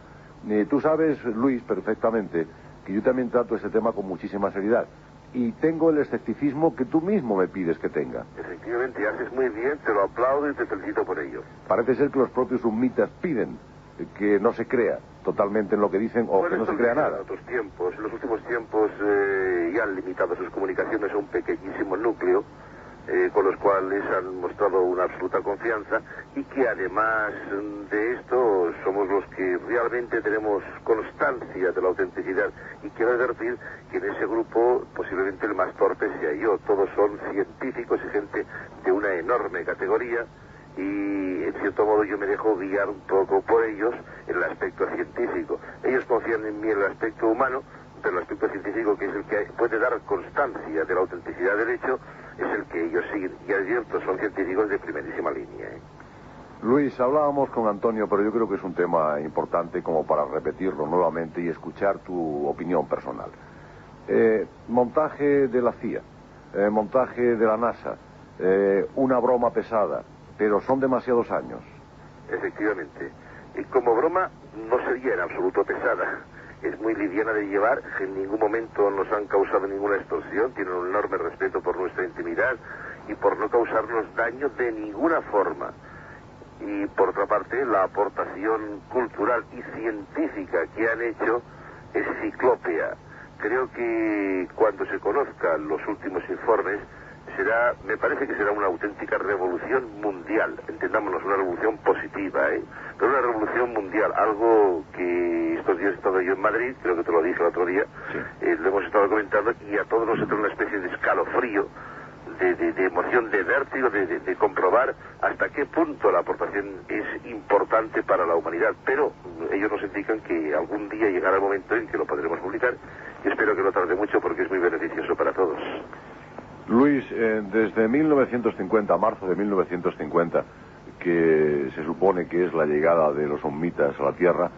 Tú sabes, Luis, perfectamente, que yo también trato este tema con muchísima seriedad, y tengo el escepticismo que tú mismo me pides que tenga. Efectivamente, haces muy bien, te lo aplaudo y te felicito por ello. Parece ser que los propios hummitas piden que no se crea totalmente en lo que dicen o que no se crea nada. En los últimos tiempos ya han limitado sus comunicaciones a un pequeñísimo núcleo con los cuales han mostrado una absoluta confianza y que además de esto somos los que realmente tenemos constancia de la autenticidad. Y quiero advertir que en ese grupo posiblemente el más torpe sea yo. Todos son científicos y gente de una enorme categoría y en cierto modo yo me dejo guiar un poco por ellos en el aspecto científico. Ellos confían en mí en el aspecto humano, pero el aspecto científico, que es el que puede dar constancia de la autenticidad del hecho, es el que ellos siguen. Y es cierto, son científicos de primerísima línea. Luis, hablábamos con Antonio, pero yo creo que es un tema importante como para repetirlo nuevamente y escuchar tu opinión personal. Montaje de la CIA, montaje de la NASA, una broma pesada, pero son demasiados años. Efectivamente. Y como broma no sería en absoluto pesada. Es muy liviana de llevar, en ningún momento nos han causado ninguna extorsión, tienen un enorme respeto por nuestra intimidad y por no causarnos daño de ninguna forma. Y por otra parte, la aportación cultural y científica que han hecho es ciclópea. Creo que cuando se conozcan los últimos informes, me parece que será una auténtica revolución mundial, entendámonos, una revolución positiva, pero una revolución mundial, algo que estos días he estado yo en Madrid, creo que te lo dije el otro día, sí. Lo hemos estado comentando y a todos nos entra una especie de escalofrío, de emoción, de vértigo, de comprobar hasta qué punto la aportación es importante para la humanidad, pero ellos nos indican que algún día llegará el momento en que lo podremos publicar y espero que no tarde mucho porque es muy beneficioso para todos. Luis, desde 1950, marzo de 1950, que se supone que es la llegada de los humitas a la Tierra,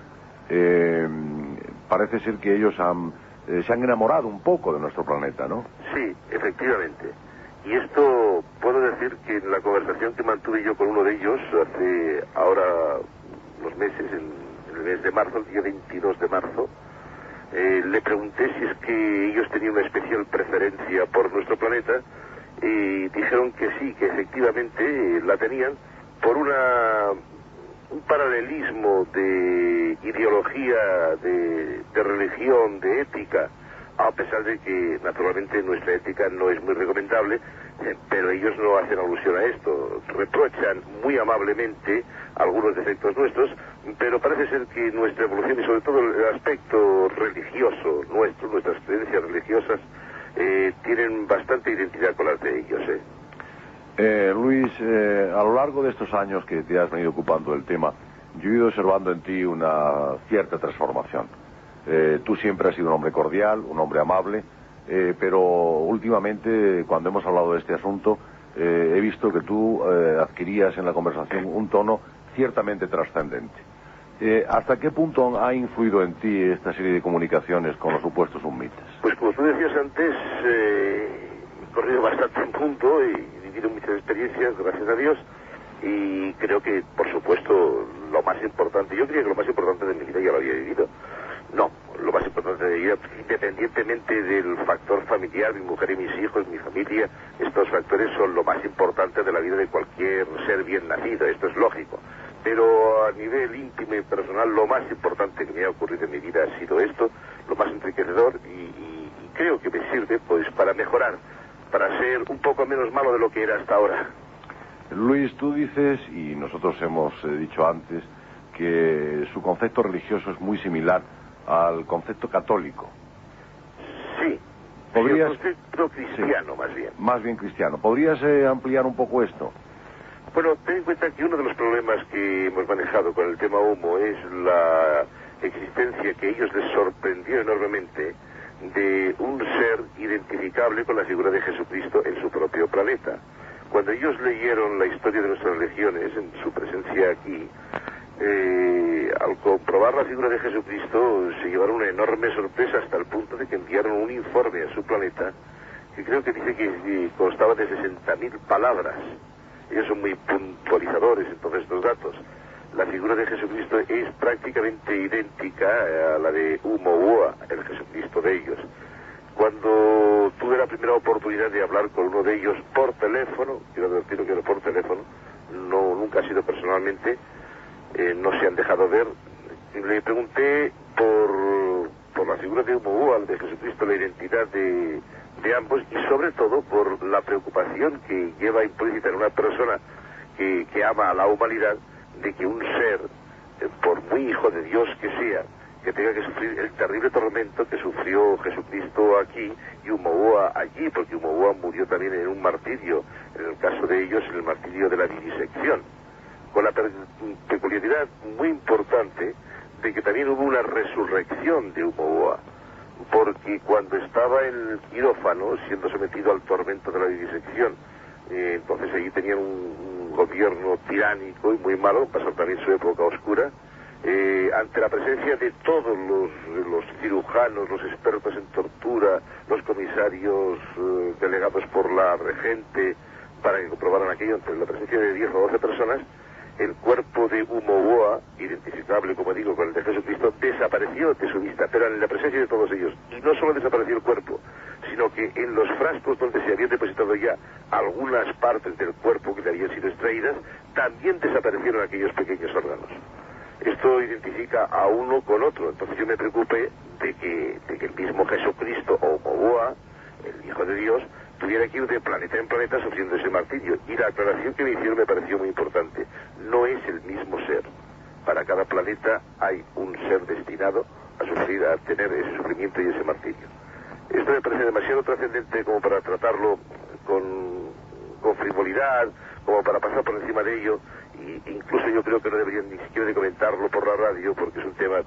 parece ser que ellos se han enamorado un poco de nuestro planeta, ¿no? Sí, efectivamente. Y esto puedo decir que en la conversación que mantuve yo con uno de ellos hace ahora unos meses, en el mes de marzo, el día 22 de marzo, le pregunté si es que ellos tenían una especial preferencia por nuestro planeta y dijeron que sí, que efectivamente la tenían por un paralelismo de ideología, de religión, de ética, a pesar de que naturalmente nuestra ética no es muy recomendable, pero ellos no hacen alusión a esto, reprochan muy amablemente algunos defectos nuestros, pero parece ser que nuestra evolución y sobre todo el aspecto religioso nuestro, nuestras creencias religiosas, tienen bastante identidad con las de ellos. Luis, a lo largo de estos años que te has venido ocupando del tema, yo he ido observando en ti una cierta transformación. Tú siempre has sido un hombre cordial, un hombre amable, pero últimamente, cuando hemos hablado de este asunto, he visto que tú adquirías en la conversación un tono ciertamente trascendente. ¿Hasta qué punto ha influido en ti esta serie de comunicaciones con los supuestos humitas? Pues como tú decías antes, he corrido bastante en punto y he vivido muchas experiencias, gracias a Dios, y creo que, por supuesto, lo más importante, yo creía que lo más importante de mi vida ya lo había vivido. No, lo más importante de mi vida, independientemente del factor familiar, mi mujer y mis hijos, mi familia, estos factores son lo más importante de la vida de cualquier ser bien nacido, esto es lógico. Pero a nivel íntimo y personal, lo más importante que me ha ocurrido en mi vida ha sido esto, lo más enriquecedor, y creo que me sirve pues para mejorar, para ser un poco menos malo de lo que era hasta ahora. Luis, tú dices, y nosotros hemos dicho antes, que su concepto religioso es muy similar al concepto católico. Sí, ¿podrías... el concepto cristiano, sí, más bien. Más bien cristiano. ¿Podrías ampliar un poco esto? Bueno, ten en cuenta que uno de los problemas que hemos manejado con el tema humo es la existencia que a ellos les sorprendió enormemente de un ser identificable con la figura de Jesucristo en su propio planeta. Cuando ellos leyeron la historia de nuestras religiones, en su presencia aquí, al comprobar la figura de Jesucristo, se llevaron una enorme sorpresa hasta el punto de que enviaron un informe a su planeta, que creo que dice que constaba de 60.000 palabras. Ellos son muy puntualizadores en todos estos datos. La figura de Jesucristo es prácticamente idéntica a la de Umoua, el Jesucristo de ellos. Cuando tuve la primera oportunidad de hablar con uno de ellos por teléfono, quiero advertir que era por teléfono, nunca ha sido personalmente, no se han dejado ver, le pregunté por la figura de Umoua, de Jesucristo, la identidad de ambos, y sobre todo por la preocupación que lleva implícita en una persona que ama a la humanidad, de que un ser, por muy hijo de Dios que sea, que tenga que sufrir el terrible tormento que sufrió Jesucristo aquí y Umoua allí, porque Umoua murió también en un martirio, en el caso de ellos en el martirio de la vivisección, con la peculiaridad muy importante de que también hubo una resurrección de Umoua, porque cuando estaba en el quirófano siendo sometido al tormento de la vivisección, entonces allí tenían un gobierno tiránico y muy malo, pasó también su época oscura, ante la presencia de todos los cirujanos, los expertos en tortura, los comisarios delegados por la regente para que comprobaran aquello, ante la presencia de 10 o 12 personas, el cuerpo de Umoua, identificable, como digo, con el de Jesucristo, desapareció de su vista, pero en la presencia de todos ellos. Y no solo desapareció el cuerpo, sino que en los frascos donde se habían depositado ya algunas partes del cuerpo que le habían sido extraídas, también desaparecieron aquellos pequeños órganos. Esto identifica a uno con otro. Entonces yo me preocupé de que el mismo Jesucristo, o Umoua, el Hijo de Dios, tuviera que ir de planeta en planeta sufriendo ese martirio. Y la aclaración que me hicieron me pareció muy importante. No es el mismo ser. Para cada planeta hay un ser destinado a sufrir, a tener ese sufrimiento y ese martirio. Esto me parece demasiado trascendente como para tratarlo con frivolidad, como para pasar por encima de ello, y incluso yo creo que no deberían ni siquiera de comentarlo por la radio, porque es un tema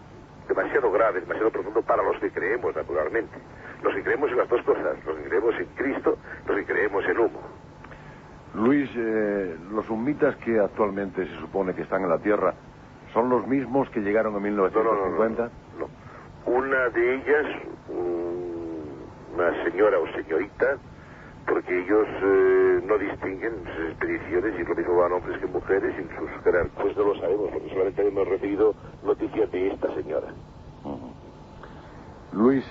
demasiado grave, demasiado profundo para los que creemos, naturalmente. los que creemos en las dos cosas, los que creemos en Cristo, los que creemos en humo. Luis, los humitas que actualmente se supone que están en la Tierra, ¿son los mismos que llegaron en 1950? No. Una de ellas, una señora o señorita, porque ellos no distinguen sus expediciones y lo mismo van hombres que mujeres y sus jerarquías. Pues no lo sabemos, porque solamente hemos recibido noticias de esta señora. Luis,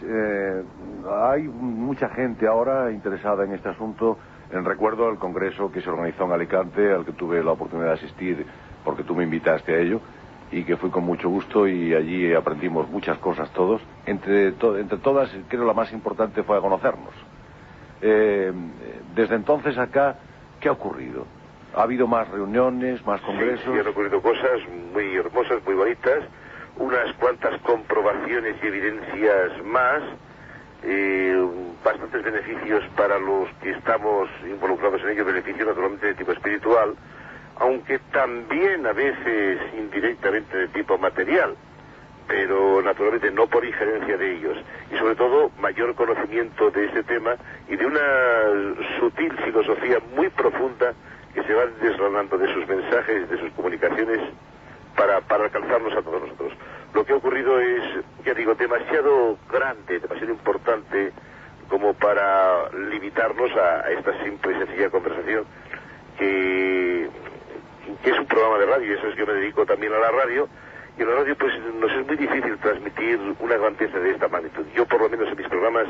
hay mucha gente ahora interesada en este asunto. Recuerdo el congreso que se organizó en Alicante, al que tuve la oportunidad de asistir porque tú me invitaste a ello, y que fui con mucho gusto, y allí aprendimos muchas cosas todos. Entre todas, creo la más importante fue conocernos. Desde entonces acá, ¿qué ha ocurrido? ¿Ha habido más reuniones, más congresos? Sí, han ocurrido cosas muy hermosas, muy bonitas, unas cuantas comprobaciones y evidencias más, bastantes beneficios para los que estamos involucrados en ello, beneficios naturalmente de tipo espiritual, aunque también a veces indirectamente de tipo material, pero naturalmente no por injerencia de ellos, y sobre todo mayor conocimiento de este tema y de una sutil filosofía muy profunda que se va desgranando de sus mensajes, de sus comunicaciones, para alcanzarnos a todos nosotros. Lo que ha ocurrido es, ya digo, demasiado grande, demasiado importante como para limitarnos a esta simple y sencilla conversación, que es un programa de radio, y eso es que yo me dedico también a la radio, y en la radio pues nos es muy difícil transmitir una grandeza de esta magnitud. Yo por lo menos en mis programas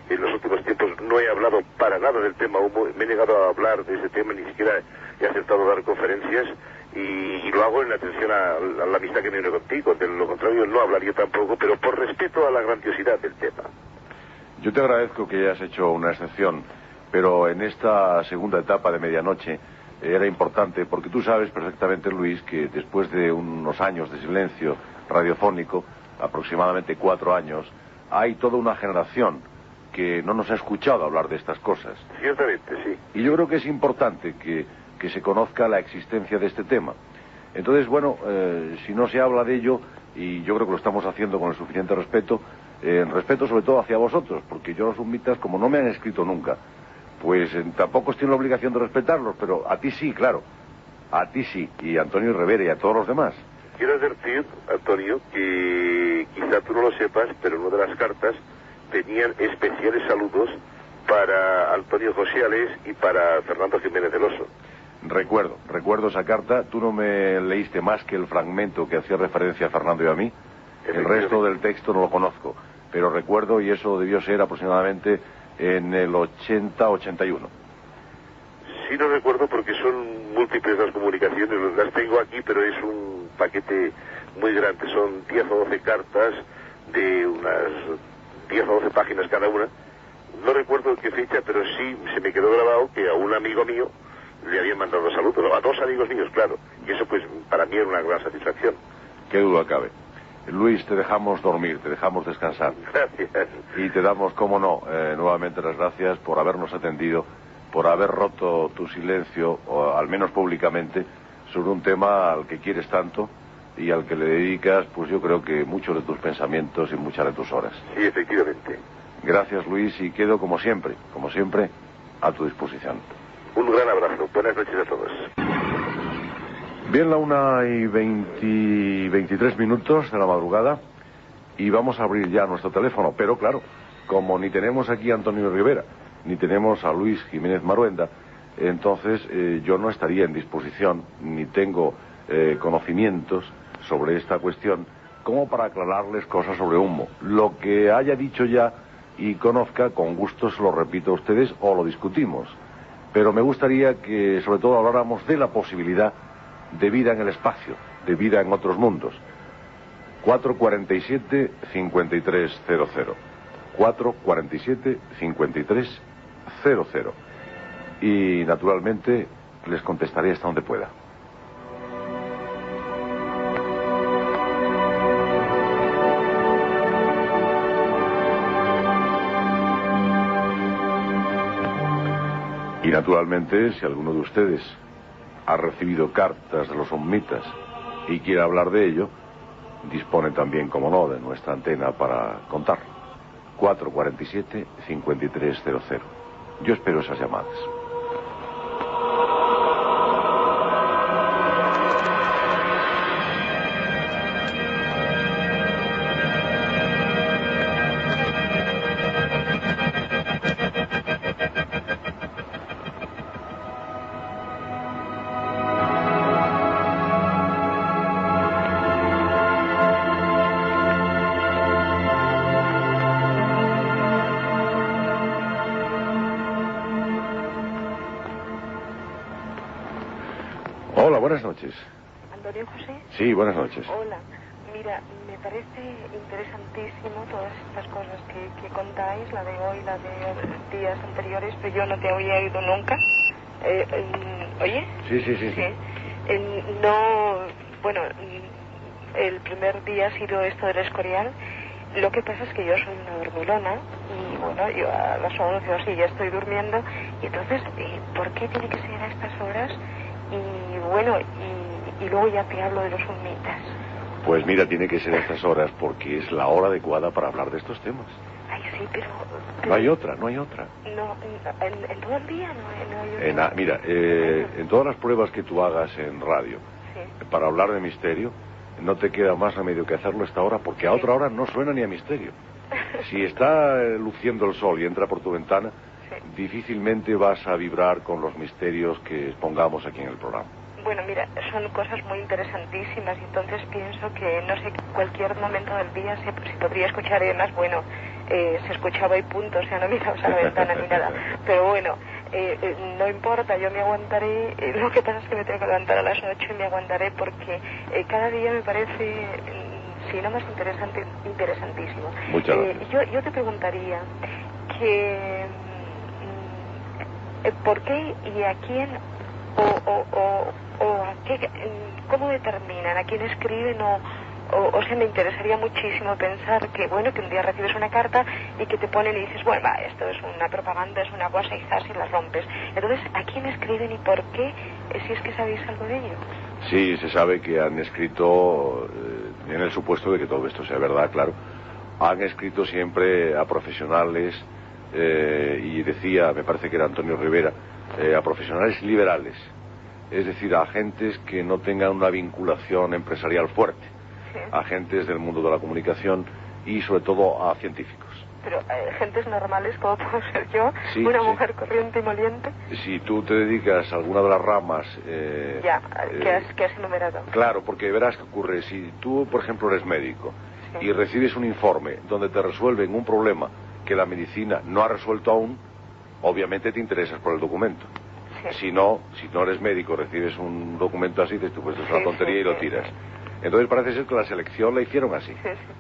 en los últimos tiempos no he hablado para nada del tema humo, me he negado a hablar de ese tema, ni siquiera he aceptado dar conferencias, y lo hago en atención a la amistad que me une contigo. De lo contrario no hablaría tampoco, pero por respeto a la grandiosidad del tema. Yo te agradezco que hayas hecho una excepción, pero en esta segunda etapa de medianoche era importante, porque tú sabes perfectamente, Luis, que después de unos años de silencio radiofónico, aproximadamente 4 años, hay toda una generación que no nos ha escuchado hablar de estas cosas. Ciertamente, sí. Y yo creo que es importante que se conozca la existencia de este tema. Entonces, bueno, si no se habla de ello, y yo creo que lo estamos haciendo con el suficiente respeto, respeto sobre todo hacia vosotros, porque yo los humitas, como no me han escrito nunca, pues tampoco estoy en la obligación de respetarlos, pero a ti sí, claro, a ti sí, y a Antonio Rivera y a todos los demás. Quiero advertir, Antonio, que quizá tú no lo sepas, pero en una de las cartas tenían especiales saludos para Antonio José Alés y para Fernando Jiménez del Oso. Recuerdo esa carta. Tú no me leíste más que el fragmento que hacía referencia a Fernando y a mí. El resto del texto no lo conozco, pero recuerdo, y eso debió ser aproximadamente en el 80-81. Sí, no recuerdo porque son múltiples las comunicaciones, las tengo aquí, pero es un paquete muy grande, son 10 o 12 cartas de unas 10 o 12 páginas cada una. No recuerdo qué fecha, pero sí se me quedó grabado que a un amigo mío le habían mandado saludos, a 2 amigos míos, claro, y eso pues para mí era una gran satisfacción. Qué duda cabe. Luis, te dejamos dormir, te dejamos descansar. Gracias. Y te damos, cómo no, nuevamente las gracias por habernos atendido, por haber roto tu silencio, o al menos públicamente, sobre un tema al que quieres tanto y al que le dedicas, pues yo creo que muchos de tus pensamientos y muchas de tus horas. Sí, efectivamente. Gracias, Luis, y quedo como siempre, a tu disposición. Un gran abrazo. Buenas noches a todos. Bien, la 1:23 de la madrugada, y vamos a abrir ya nuestro teléfono, pero claro, como ni tenemos aquí a Antonio Rivera, ni tenemos a Luis Jiménez Maruenda, entonces yo no estaría en disposición, ni tengo conocimientos sobre esta cuestión, como para aclararles cosas sobre humo. Lo que haya dicho ya y conozca, con gusto se lo repito a ustedes o lo discutimos. Pero me gustaría que sobre todo habláramos de la posibilidad de vida en el espacio, de vida en otros mundos. 447-5300. 447-5300. Y naturalmente les contestaré hasta donde pueda. Y naturalmente, si alguno de ustedes ha recibido cartas de los humitas y quiere hablar de ello, dispone también, como no, de nuestra antena para contarlo. 447-5300. Yo espero esas llamadas. Hola, buenas noches. ¿Antonio José? Sí, buenas noches. Hola. Mira, me parece interesantísimo todas estas cosas que contáis, la de hoy, la de días anteriores, pero yo no te había oído nunca. ¿Oye? Sí. No, bueno, el primer día ha sido esto del Escorial. Lo que pasa es que yo soy una dormilona y bueno, yo a las 11 o así ya estoy durmiendo y entonces, ¿por qué tiene que ser a estas horas? Y bueno, y luego ya te hablo de los humitas. Pues mira, tiene que ser a estas horas porque es la hora adecuada para hablar de estos temas. Ay, sí, pero... No hay otra. No, en todo el día no hay otra. Mira, en todas las pruebas que tú hagas en radio, sí, para hablar de misterio, no te queda más remedio que hacerlo a esta hora porque a otra hora no suena ni a misterio. Si está luciendo el sol y entra por tu ventana, difícilmente vas a vibrar con los misterios que expongamos aquí en el programa. Bueno, mira, son cosas muy interesantísimas y entonces pienso que, no sé, cualquier momento del día se podría escuchar y además, bueno, se escuchaba y punto, o sea, no mirabas a la ventana ni nada. Pero bueno, no importa, yo me aguantaré, lo que pasa es que me tengo que levantar a las 8 y me aguantaré porque cada día me parece, si no más interesantísimo. Muchas gracias. Yo te preguntaría que... ¿por qué y a quién o a qué, cómo determinan a quién escriben o sea, me interesaría muchísimo pensar que, bueno, que un día recibes una carta y que te ponen y dices, bueno, va, esto es una propaganda, es una cosa y zas y las rompes. Entonces, ¿a quién escriben y por qué, si es que sabéis algo de ello? Sí, se sabe que han escrito, en el supuesto de que todo esto sea verdad, claro, han escrito siempre a profesionales, y decía, me parece que era Antonio Rivera, a profesionales liberales, es decir, a agentes que no tengan una vinculación empresarial fuerte, sí, agentes del mundo de la comunicación y sobre todo a científicos. Pero gentes normales, como puedo ser yo, sí, una mujer corriente y moliente. Si tú te dedicas a alguna de las ramas... que has enumerado. Claro, porque verás qué ocurre. Si tú, por ejemplo, eres médico, sí, y recibes un informe donde te resuelven un problema que la medicina no ha resuelto aún, obviamente te interesas por el documento. Sí. Si no eres médico, recibes un documento así, dices tú, pues es una tontería y lo tiras. Entonces parece ser que la selección la hicieron así.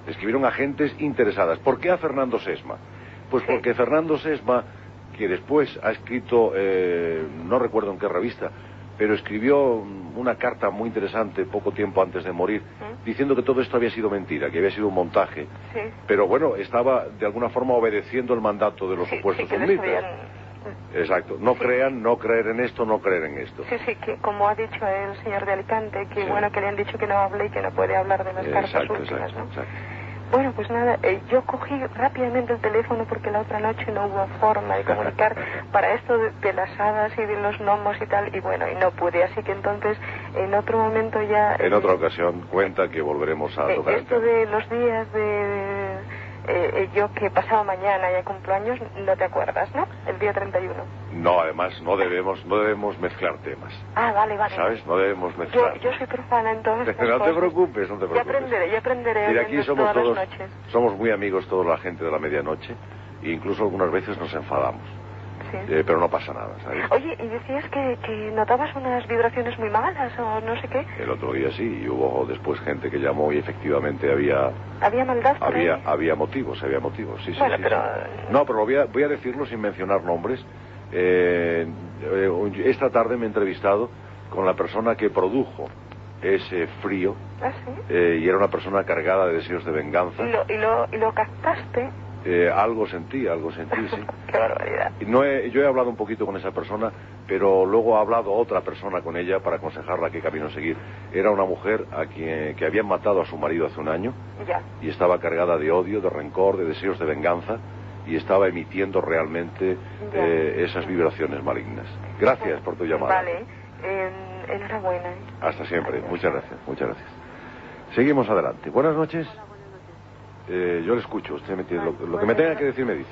Escribieron a gentes interesadas. ¿Por qué a Fernando Sesma? Pues porque Fernando Sesma, que después ha escrito, no recuerdo en qué revista, pero escribió una carta muy interesante poco tiempo antes de morir, diciendo que todo esto había sido mentira, que había sido un montaje. Sí. Pero bueno, estaba de alguna forma obedeciendo el mandato de los supuestos humitas. Exacto. No crean, no creer en esto, no creer en esto. Sí, que como ha dicho el señor de Alicante, que bueno, que le han dicho que no hable y que no puede hablar de las cartas últimas, ¿no? Exacto. Bueno, pues nada, yo cogí rápidamente el teléfono porque la otra noche no hubo forma de comunicar para esto de las hadas y de los gnomos y tal, y bueno, y no pude, así que entonces en otro momento ya... En otra ocasión cuenta que volveremos a tocar esto de los días yo que pasado mañana ya cumplo años, no te acuerdas, ¿no? El día 31. No, además no debemos mezclar temas. Ah, vale. ¿Sabes? No debemos mezclar. Yo soy profana entonces. No te preocupes. Ya aprenderé. Mira, aquí somos todas las noches. Somos muy amigos toda la gente de la medianoche e incluso algunas veces nos enfadamos. Sí. Pero no pasa nada, ¿sabes? Oye, y decías que notabas unas vibraciones muy malas o no sé qué. El otro día sí, y hubo después gente que llamó y efectivamente había... ¿Había maldad? Había motivos, sí. Bueno, sí, pero... Sí. No, pero voy a decirlo sin mencionar nombres. Esta tarde me he entrevistado con la persona que produjo ese frío. ¿Ah, sí? Y era una persona cargada de deseos de venganza. ¿Y lo captaste? Algo sentí, sí. Qué barbaridad. Yo he hablado un poquito con esa persona, pero luego ha hablado otra persona con ella para aconsejarla qué camino seguir. Era una mujer que habían matado a su marido hace un año. Ya. Y estaba cargada de odio, de rencor, de deseos de venganza, y estaba emitiendo realmente esas vibraciones malignas. Gracias por tu llamada. Vale, enhorabuena. Hasta siempre. Muchas gracias. Seguimos adelante. Buenas noches. Yo le escucho, usted me tiene, lo que me tenga que decir me dice.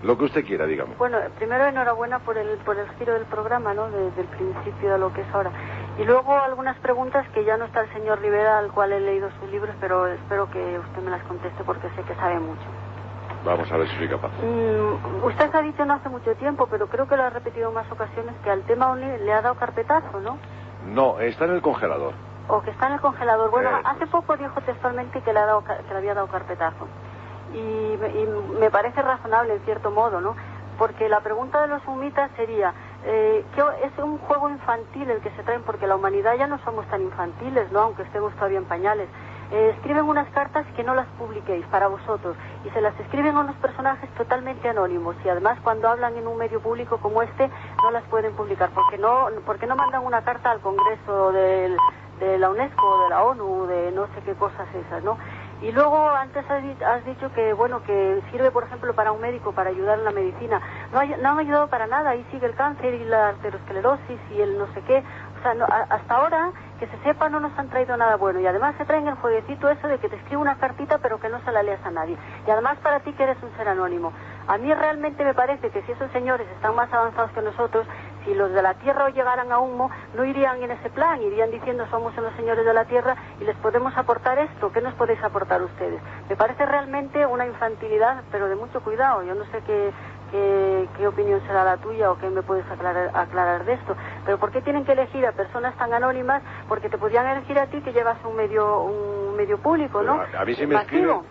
Lo que usted quiera, dígame. Bueno, primero enhorabuena por el giro del programa, ¿no? Desde el principio a lo que es ahora. Y luego algunas preguntas que ya no está el señor Rivera, al cual he leído sus libros, pero espero que usted me las conteste porque sé que sabe mucho. Vamos a ver si soy capaz. Usted ha dicho no hace mucho tiempo, pero creo que lo ha repetido en más ocasiones, que al tema ONI le ha dado carpetazo, ¿no? No, está en el congelador. O que está en el congelador. Bueno, hace poco dijo textualmente que le había dado carpetazo. Y me parece razonable en cierto modo, ¿no? Porque la pregunta de los humitas sería, es un juego infantil el que se traen, porque la humanidad ya no somos tan infantiles, ¿no? Aunque estemos todavía en pañales. Escriben unas cartas que no las publiquéis para vosotros, y se las escriben a unos personajes totalmente anónimos, y además cuando hablan en un medio público como este no las pueden publicar, porque no mandan una carta al Congreso de la UNESCO, de la ONU, de no sé qué cosas esas, ¿no? Y luego antes has dicho que, bueno, que sirve, por ejemplo, para un médico, para ayudar en la medicina. No han ayudado para nada, ahí sigue el cáncer y la arteriosclerosis y el no sé qué. O sea, hasta ahora, que se sepa, no nos han traído nada bueno. Y además se traen el jueguecito eso de que te escribe una cartita pero que no se la leas a nadie. Y además para ti que eres un ser anónimo. A mí realmente me parece que si esos señores están más avanzados que nosotros, si los de la Tierra llegaran a Humo, no irían en ese plan, irían diciendo somos los señores de la Tierra y les podemos aportar esto. ¿Qué nos podéis aportar ustedes? Me parece realmente una infantilidad, pero de mucho cuidado. Yo no sé qué opinión será la tuya o qué me puedes aclarar de esto. Pero ¿por qué tienen que elegir a personas tan anónimas? Porque te podrían elegir a ti, que llevas un medio público, ¿no? A mí si me escriben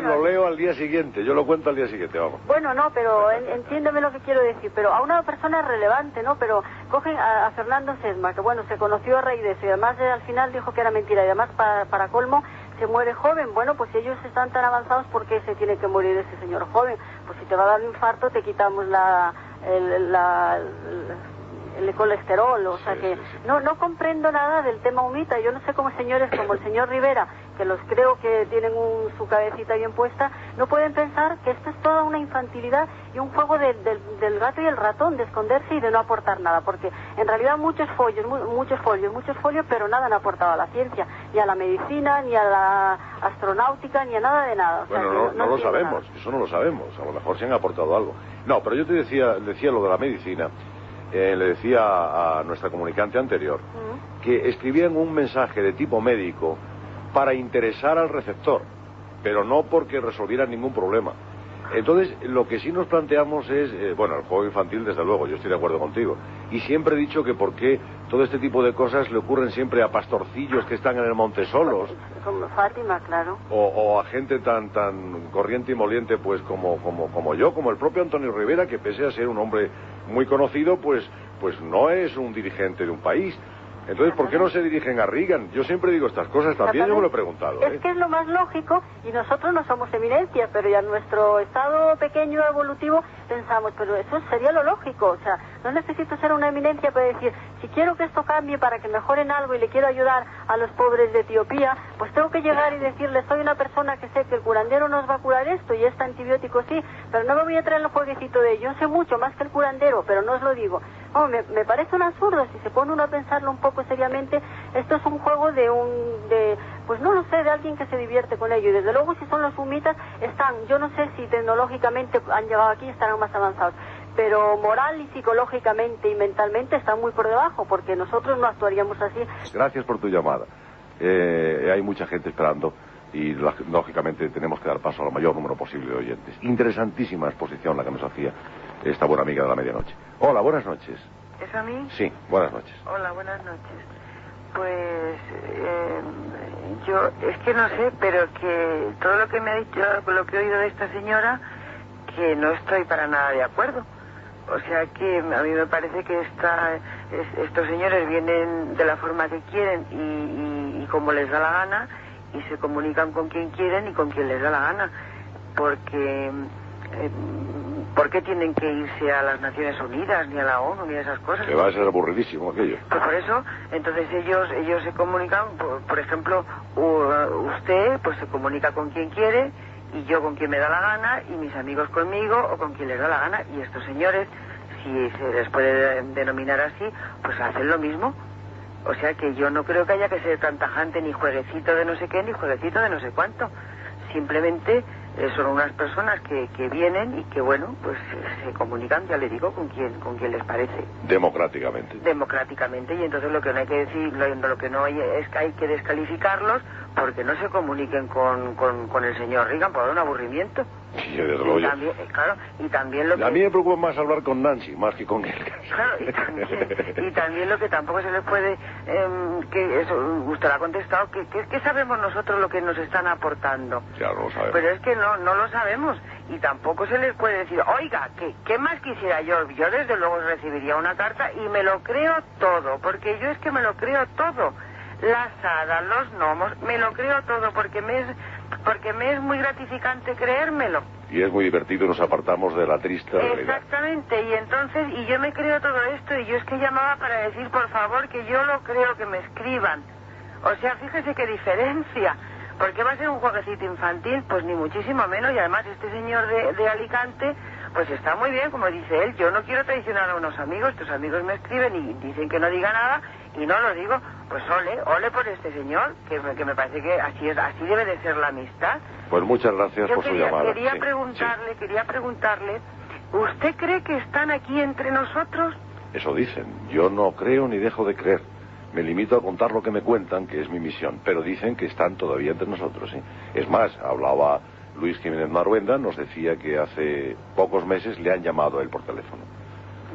lo leo al día siguiente, yo lo cuento al día siguiente, vamos. Bueno, no, pero entiéndeme lo que quiero decir, pero a una persona relevante, ¿no? Pero cogen a Fernando Sesma, que bueno, se conoció a raíz de eso, y además al final dijo que era mentira, y además para colmo se muere joven. Bueno, pues si ellos están tan avanzados, ¿por qué se tiene que morir ese señor joven? Pues si te va a dar un infarto, te quitamos el colesterol, o sea que no comprendo nada del tema humita. Yo no sé cómo señores como el señor Rivera, que los creo que tienen su cabecita bien puesta, no pueden pensar que esto es toda una infantilidad y un juego del gato y el ratón, de esconderse y de no aportar nada, porque en realidad muchos folios, pero nada han aportado a la ciencia, ni a la medicina, ni a la astronáutica, ni a nada de nada. O sea, bueno, no lo sabemos, eso no lo sabemos, a lo mejor se han aportado algo. No, pero yo te decía lo de la medicina. Le decía a nuestra comunicante anterior que escribían un mensaje de tipo médico para interesar al receptor, pero no porque resolvieran ningún problema. Entonces, lo que sí nos planteamos es, el juego infantil, desde luego, yo estoy de acuerdo contigo. Y siempre he dicho que por qué todo este tipo de cosas le ocurren siempre a pastorcillos que están en el monte solos. Como Fátima, claro. O a gente tan corriente y moliente, pues como yo, como el propio Antonio Rivera, que pese a ser un hombre muy conocido, pues no es un dirigente de un país. Entonces, ¿por qué no se dirigen a Reagan? Yo siempre digo estas cosas, también yo me lo he preguntado. Es que es lo más lógico, y nosotros no somos eminencia, pero ya en nuestro estado pequeño evolutivo pensamos, pero eso sería lo lógico. O sea, no necesito ser una eminencia para decir, si quiero que esto cambie para que mejoren algo y le quiero ayudar a los pobres de Etiopía, pues tengo que llegar y decirles, soy una persona que sé que el curandero nos va a curar esto y este antibiótico sí, pero no me voy a traer el jueguecito de yo sé mucho más que el curandero, pero no os lo digo. No, me parece un absurdo. Si se pone uno a pensarlo un poco seriamente, esto es un juego pues no lo sé, de alguien que se divierte con ello. Y desde luego, si son los humitas, yo no sé si tecnológicamente han llegado aquí y estarán más avanzados, pero moral y psicológicamente y mentalmente están muy por debajo, porque nosotros no actuaríamos así. Gracias por tu llamada. Hay mucha gente esperando y lógicamente tenemos que dar paso al mayor número posible de oyentes. Interesantísima exposición la que nos hacía esta buena amiga de la medianoche. Hola, buenas noches. ¿Es a mí? Sí, buenas noches. Hola, buenas noches. Pues yo es que no sé, pero que todo lo que me ha dicho, lo que he oído de esta señora, que no estoy para nada de acuerdo. O sea que a mí me parece que estos señores vienen de la forma que quieren y como les da la gana, y se comunican con quien quieren y con quien les da la gana. porque ¿por qué tienen que irse a las Naciones Unidas, ni a la ONU, ni a esas cosas? Que va a ser aburridísimo aquello. Pues por eso, entonces ellos se comunican, por ejemplo, usted pues se comunica con quien quiere, y yo con quien me da la gana, y mis amigos conmigo, o con quien les da la gana, y estos señores, si se les puede denominar así, pues hacen lo mismo. O sea que yo no creo que haya que ser tan tajante, ni jueguecito de no sé qué, ni jueguecito de no sé cuánto. Simplemente son unas personas que vienen y que, bueno, pues se comunican, ya le digo, con quien les parece. Democráticamente. Democráticamente, y entonces lo que no hay que decir, lo que no hay es que hay que descalificarlos porque no se comuniquen con el señor Reagan por un aburrimiento. Sí, desde luego. Claro, y también lo que... A mí me preocupa más hablar con Nancy, más que con él. Claro, y también lo que tampoco se les puede... que eso, usted lo ha contestado, que sabemos nosotros lo que nos están aportando. Ya no lo sabemos. Pero es que no lo sabemos, y tampoco se les puede decir, oiga, ¿qué más quisiera yo? Yo desde luego recibiría una carta y me lo creo todo, porque yo es que me lo creo todo. Las hadas, los gnomos, me lo creo todo, porque me es muy gratificante creérmelo. Y es muy divertido y nos apartamos de la triste realidad. Exactamente, y yo me creo todo esto, y yo es que llamaba para decir, por favor, que yo lo creo, que me escriban. O sea, fíjese qué diferencia. ¿Por qué va a ser un jueguecito infantil? Pues ni muchísimo menos, y además este señor de Alicante, pues está muy bien, como dice él, yo no quiero traicionar a unos amigos, estos amigos me escriben y dicen que no diga nada, y no lo digo, pues ole por este señor, que me parece que así debe de ser la amistad. Pues muchas gracias por su llamada. Quería preguntarle, ¿usted cree que están aquí entre nosotros? Eso dicen, yo no creo ni dejo de creer. Me limito a contar lo que me cuentan, que es mi misión, pero dicen que están todavía entre nosotros, ¿sí? Es más, hablaba Luis Jiménez Maruenda, nos decía que hace pocos meses le han llamado a él por teléfono.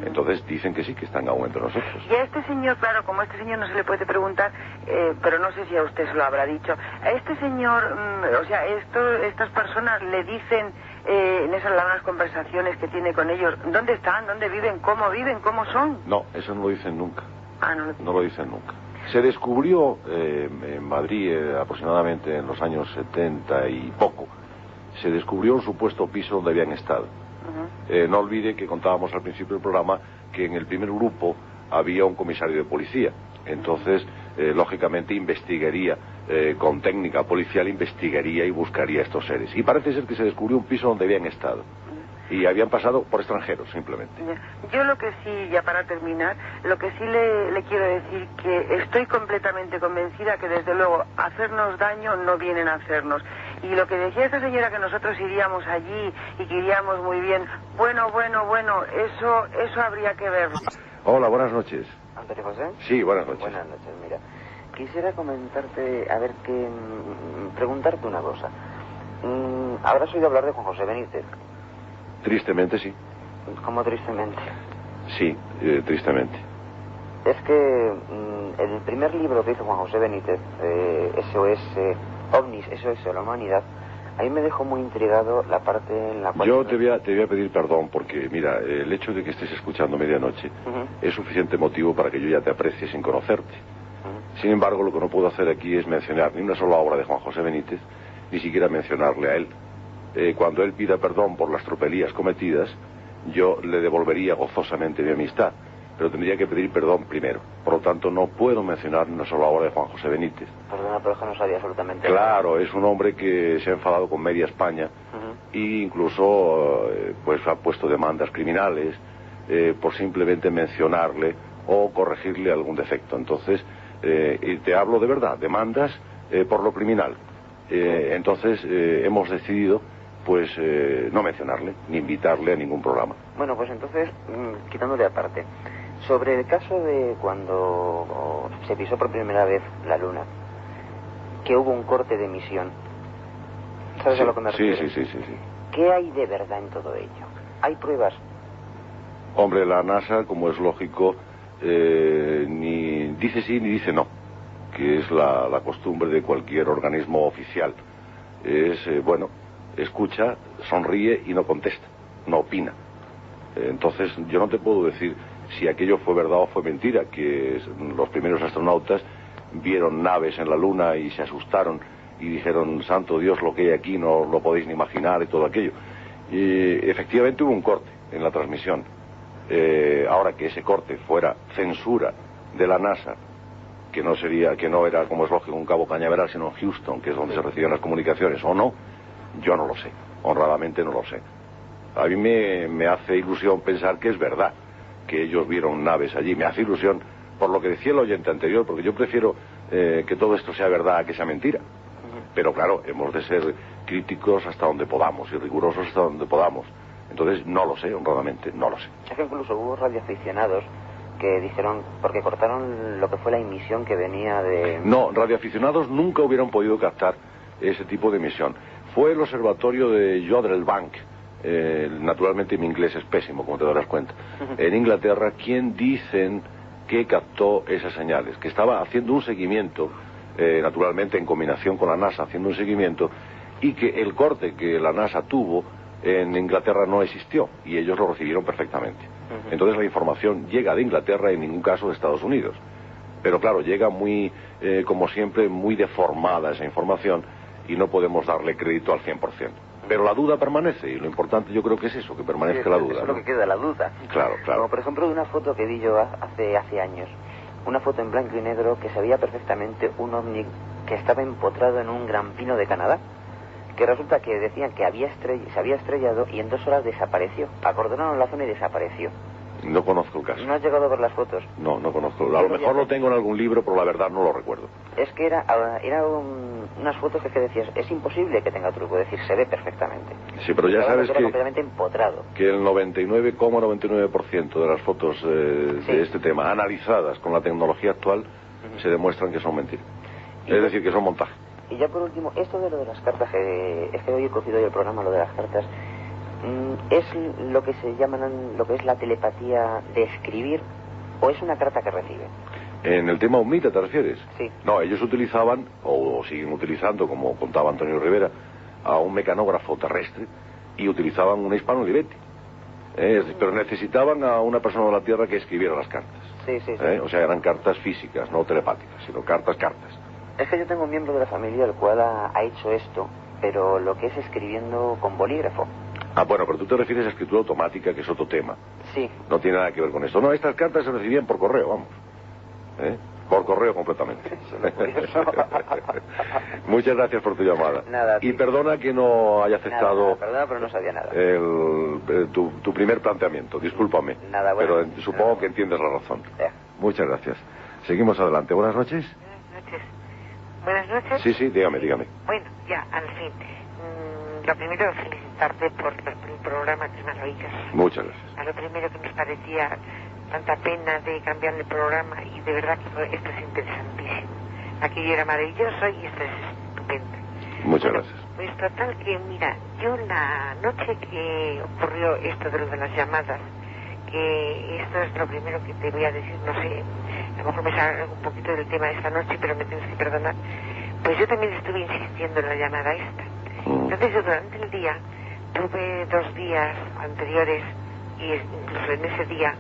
Entonces dicen que sí, que están aún entre nosotros. Y a este señor, claro, como a este señor no se le puede preguntar, pero no sé si a usted se lo habrá dicho, a este señor, o sea, estas personas le dicen en esas largas conversaciones que tiene con ellos, ¿dónde están? ¿Dónde viven? ¿Cómo son? No, eso no lo dicen nunca. Ah, no lo dicen nunca. Se descubrió en Madrid aproximadamente en los años 70 y poco, se descubrió un supuesto piso donde habían estado. No olvide que contábamos al principio del programa que en el primer grupo había un comisario de policía. Entonces, lógicamente, investigaría, con técnica policial, investigaría y buscaría a estos seres. Y parece ser que se descubrió un piso donde habían estado. Y habían pasado por extranjeros, simplemente. Yo lo que sí, ya para terminar, lo que sí le quiero decir que estoy completamente convencida que desde luego hacernos daño no vienen a hacernos. Y lo que decía esta señora, que nosotros iríamos allí y que iríamos muy bien, bueno, eso habría que verlo. Hola, buenas noches. ¿Antonio José? Sí, buenas noches. Buenas noches, mira. Quisiera comentarte, preguntarte una cosa. ¿Habrás oído hablar de Juan José Benítez? Tristemente, sí. ¿Cómo tristemente? Sí, tristemente. Es que el primer libro que hizo Juan José Benítez, SOS OVNIS, SOS a la humanidad, a mí me dejó muy intrigado la parte en la cual... Yo te voy a pedir perdón porque, mira, el hecho de que estés escuchando medianoche es suficiente motivo para que yo ya te aprecie sin conocerte. Sin embargo, lo que no puedo hacer aquí es mencionar ni una sola obra de Juan José Benítez, ni siquiera mencionarle a él. Cuando él pida perdón por las tropelías cometidas, yo le devolvería gozosamente mi amistad, pero tendría que pedir perdón primero. Por lo tanto, no puedo mencionar una sola obra de Juan José Benítez. Perdona, pero es que no sabía absolutamente Claro, es un hombre que se ha enfadado con media España e incluso pues ha puesto demandas criminales por simplemente mencionarle o corregirle algún defecto. Entonces, y te hablo de verdad, demandas por lo criminal. Entonces, hemos decidido pues no mencionarle, ni invitarle a ningún programa. Bueno, pues entonces, quitándole aparte, sobre el caso de cuando se pisó por primera vez la Luna, que hubo un corte de emisión, ¿sabes a lo que me refiero? Sí. ¿Qué hay de verdad en todo ello? ¿Hay pruebas? Hombre, la NASA, como es lógico, ni dice sí ni dice no, que es la costumbre de cualquier organismo oficial. Es, escucha, sonríe y no contesta, no opina. Entonces yo no te puedo decir si aquello fue verdad o fue mentira, que los primeros astronautas vieron naves en la Luna y se asustaron y dijeron, santo Dios, lo que hay aquí no lo podéis ni imaginar y todo aquello. Y efectivamente hubo un corte en la transmisión. Ahora que ese corte fuera censura de la NASA, que no era, como es lógico, un Cabo Cañaveral, sino en Houston, que es donde se recibían las comunicaciones, o no, yo no lo sé, honradamente no lo sé. A mí me hace ilusión pensar que es verdad, que ellos vieron naves allí, me hace ilusión por lo que decía el oyente anterior, porque yo prefiero que todo esto sea verdad a que sea mentira. Pero claro, hemos de ser críticos hasta donde podamos y rigurosos hasta donde podamos. Entonces no lo sé, honradamente, no lo sé. Es que incluso hubo radioaficionados que dijeron, porque cortaron lo que fue la emisión que venía de... No, radioaficionados nunca hubieran podido captar ese tipo de emisión. Fue el observatorio de Jodrell-Bank, naturalmente mi inglés es pésimo, como te darás cuenta, en Inglaterra, quien dicen que captó esas señales, que estaba haciendo un seguimiento, naturalmente en combinación con la NASA, haciendo un seguimiento, y que el corte que la NASA tuvo en Inglaterra no existió, y ellos lo recibieron perfectamente. Entonces la información llega de Inglaterra y en ningún caso de Estados Unidos. Pero claro, llega muy, como siempre, muy deformada esa información y no podemos darle crédito al 100%. Pero la duda permanece y lo importante yo creo que es eso, que permanezca la duda. Eso es lo que queda, la duda. Claro, claro. Como por ejemplo de una foto que vi yo hace años, una foto en blanco y negro que se veía perfectamente un ovni que estaba empotrado en un gran pino de Canadá, que resulta que decían que se había estrellado y en 2 horas desapareció. Acordonaron la zona y desapareció. No conozco el caso. ¿No has llegado a ver las fotos? No conozco. A lo mejor lo tengo en algún libro, pero la verdad no lo recuerdo. Es que era unas fotos que decías, es imposible que tenga truco, es decir, se ve perfectamente. Sí, pero ya sabes que completamente empotrado. Que el 99,99% de las fotos de este tema, analizadas con la tecnología actual, se demuestran que son mentiras. Es decir, que son montajes. Y ya por último, esto de lo de las cartas, es que hoy he cogido yo el programa, lo de las cartas, ¿es lo que se llaman, lo que es la telepatía de escribir, o es una carta que recibe? ¿En el tema Omnita te refieres? Sí. No, ellos utilizaban, o siguen utilizando, como contaba Antonio Rivera, a un mecanógrafo terrestre y utilizaban un hispano Olivetti. Pero necesitaban a una persona de la Tierra que escribiera las cartas. Sí. O sea, eran cartas físicas, no telepáticas, sino cartas. Es que yo tengo un miembro de la familia el cual ha hecho esto, pero lo que es escribiendo con bolígrafo. Ah, bueno, pero tú te refieres a escritura automática, que es otro tema. Sí. No tiene nada que ver con esto. No, estas cartas se recibían por correo, vamos. Por correo completamente. Muchas gracias por tu llamada. Nada. Y perdona que no haya aceptado... Perdona, pero no sabía nada. Tu primer planteamiento, discúlpame. Nada, bueno. Pero supongo que entiendes la razón. Muchas gracias. Seguimos adelante. Buenas noches. Buenas noches. Sí, dígame. Bueno, ya, al fin. Lo primero, felicitarte por el programa, que es maravilloso. Muchas gracias. A lo primero que nos parecía tanta pena de cambiar el programa, y de verdad que esto es interesantísimo. Aquello era maravilloso y esto es estupendo. Muchas gracias. Pues total que, mira, yo la noche que ocurrió esto de lo de las llamadas, que esto es lo primero que te voy a decir, no sé, a lo mejor me salgo un poquito del tema de esta noche, pero me tienes que perdonar. Pues yo también estuve insistiendo en la llamada esta. Entonces yo durante el día tuve 2 días anteriores, y incluso en ese día,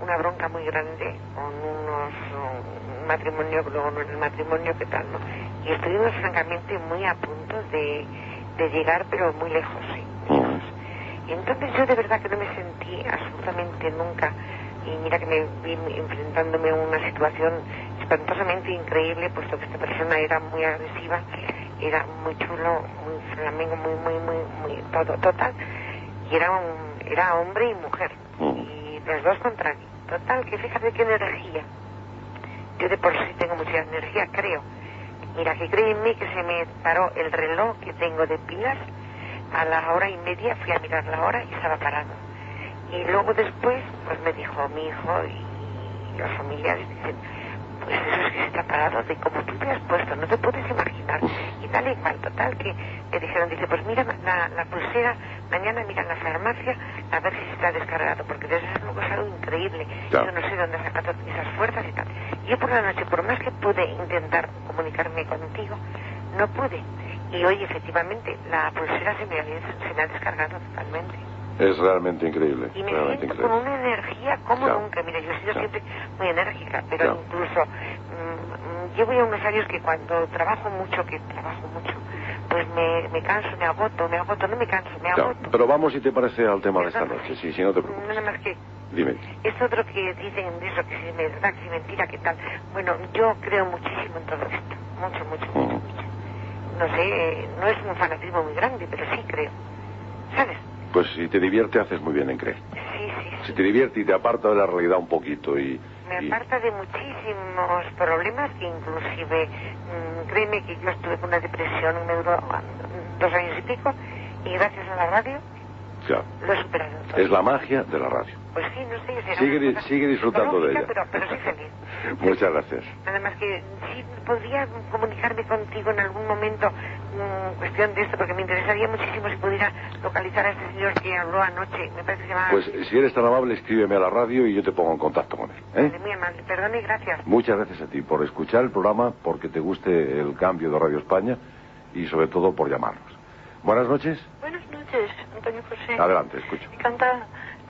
una bronca muy grande con un matrimonio, luego no en el matrimonio, ¿qué tal, no? Y estuvimos francamente muy a punto de llegar, pero muy lejos, sí. Y entonces yo de verdad que no me sentí absolutamente nunca, y mira que me vi enfrentándome a una situación espantosamente increíble, puesto que esta persona era muy agresiva, era muy chulo, muy flamenco, muy todo, total, y era hombre y mujer, y los dos contra mí. Total, que fíjate qué energía. Yo de por sí tengo mucha energía, creo. Mira, que créeme que se me paró el reloj que tengo de pilas. A la 1:30 fui a mirar la hora y estaba parado. Y luego después, pues me dijo mi hijo y los familiares, dicen, pues eso es que se está parado de como tú te has puesto, no te puedes imaginar. Y tal y cual, total, que me dijeron, dice, pues mira la pulsera, mañana mira en la farmacia a ver si se está descargado, porque desde luego es algo increíble. Yo no sé dónde ha sacado esas fuerzas y tal. Y yo por la noche, por más que pude intentar comunicarme contigo, no pude. Y hoy efectivamente la pulsera se me ha descargado totalmente. Es realmente increíble. Y me siento con una energía como nunca. Mira, yo he sido siempre muy enérgica, pero incluso Yo voy a unos años que cuando trabajo mucho, pues me canso, me agoto, no me canso, me agoto. Ya, pero vamos, si te parece, al tema de esta noche, sí, no te preocupes. Nada más que... Dime. Es otro que dicen de eso, que si es verdad, que si es mentira, que tal. Bueno, yo creo muchísimo en todo esto, mucho. No sé, no es un fanatismo muy grande, pero sí creo, ¿sabes? Pues si te divierte, haces muy bien en creer. Sí. Si te divierte y te aparta de la realidad un poquito y... Me aparta de muchísimos problemas, que inclusive, créeme que yo estuve con una depresión, me duró 2 años y pico, y gracias a la radio, claro, lo he superado todo. Es la magia de la radio. Pues sí, no sé, sigue disfrutando de ella. Pero soy feliz. Muchas gracias. Nada más que sí podría comunicarme contigo en algún momento, cuestión de esto, porque me interesaría muchísimo si pudiera localizar a este señor que habló anoche. Me parece que se llama... Pues si eres tan amable, escríbeme a la radio y yo te pongo en contacto con él. Vale, muy amable, perdón y gracias. Muchas gracias a ti por escuchar el programa, porque te guste el cambio de Radio España y sobre todo por llamarnos. Buenas noches. Buenas noches, Antonio José. Adelante, escucho. Encantada.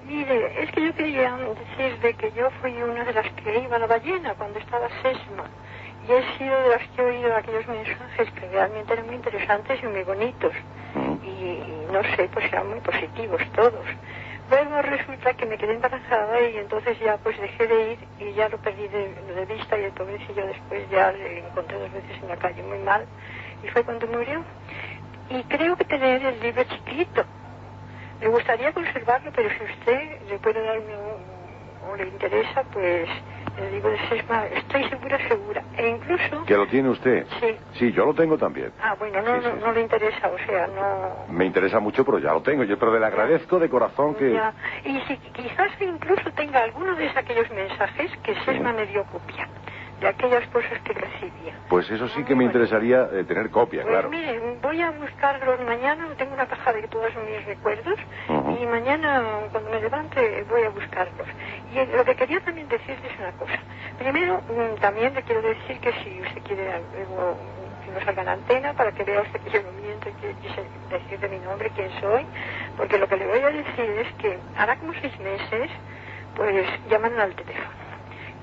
Mire, es que yo quería decir de que yo fui una de las que iba a la ballena cuando estaba Sesma. Y he sido de las que he oído aquellos mensajes que realmente eran muy interesantes y muy bonitos. Y no sé, pues eran muy positivos todos. Luego resulta que me quedé embarazada y entonces ya pues dejé de ir y ya lo perdí de vista, y el pobrecillo después ya le encontré 2 veces en la calle muy mal. Y fue cuando murió. Y creo que tener el libro chiquito. Me gustaría conservarlo, pero si usted le puede dar o le interesa, pues le digo de Sesma, estoy segura. E incluso... ¿Que lo tiene usted? Sí. Sí, yo lo tengo también. Ah, bueno, no le interesa, o sea, no... Me interesa mucho, pero ya lo tengo. Pero le agradezco de corazón que... Ya. Y si quizás incluso tenga alguno de aquellos mensajes que Sesma me dio copia de aquellas cosas que recibía. Pues eso sí que me interesaría tener copia, pues claro. Mire, voy a buscarlos mañana, tengo una caja de todos mis recuerdos, y mañana cuando me levante voy a buscarlos. Y lo que quería también decirles es una cosa. Primero, también le quiero decir que si usted quiere luego que no salga en antena, para que vea usted que yo no miento y que quise decir de mi nombre quién soy, porque lo que le voy a decir es que hará como 6 meses, pues llamaron al teléfono.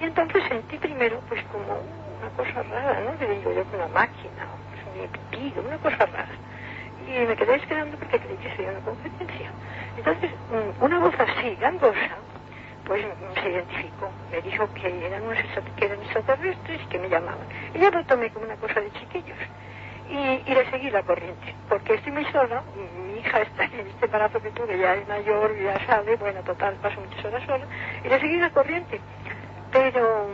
Y entonces sentí primero, pues como una cosa rara, ¿no? Le digo yo, que una máquina, un pitido, una cosa rara. Y me quedé esperando porque creí que sería una conferencia. Entonces, una voz así, gangosa, pues se identificó. Me dijo que eran extraterrestres y que me llamaban. Y yo lo tomé como una cosa de chiquillos. Y le seguí la corriente, porque estoy muy sola, mi hija está en este embarazo que tuve, ya es mayor, ya sabe, bueno, total, paso muchas horas sola, y le seguí la corriente. Pero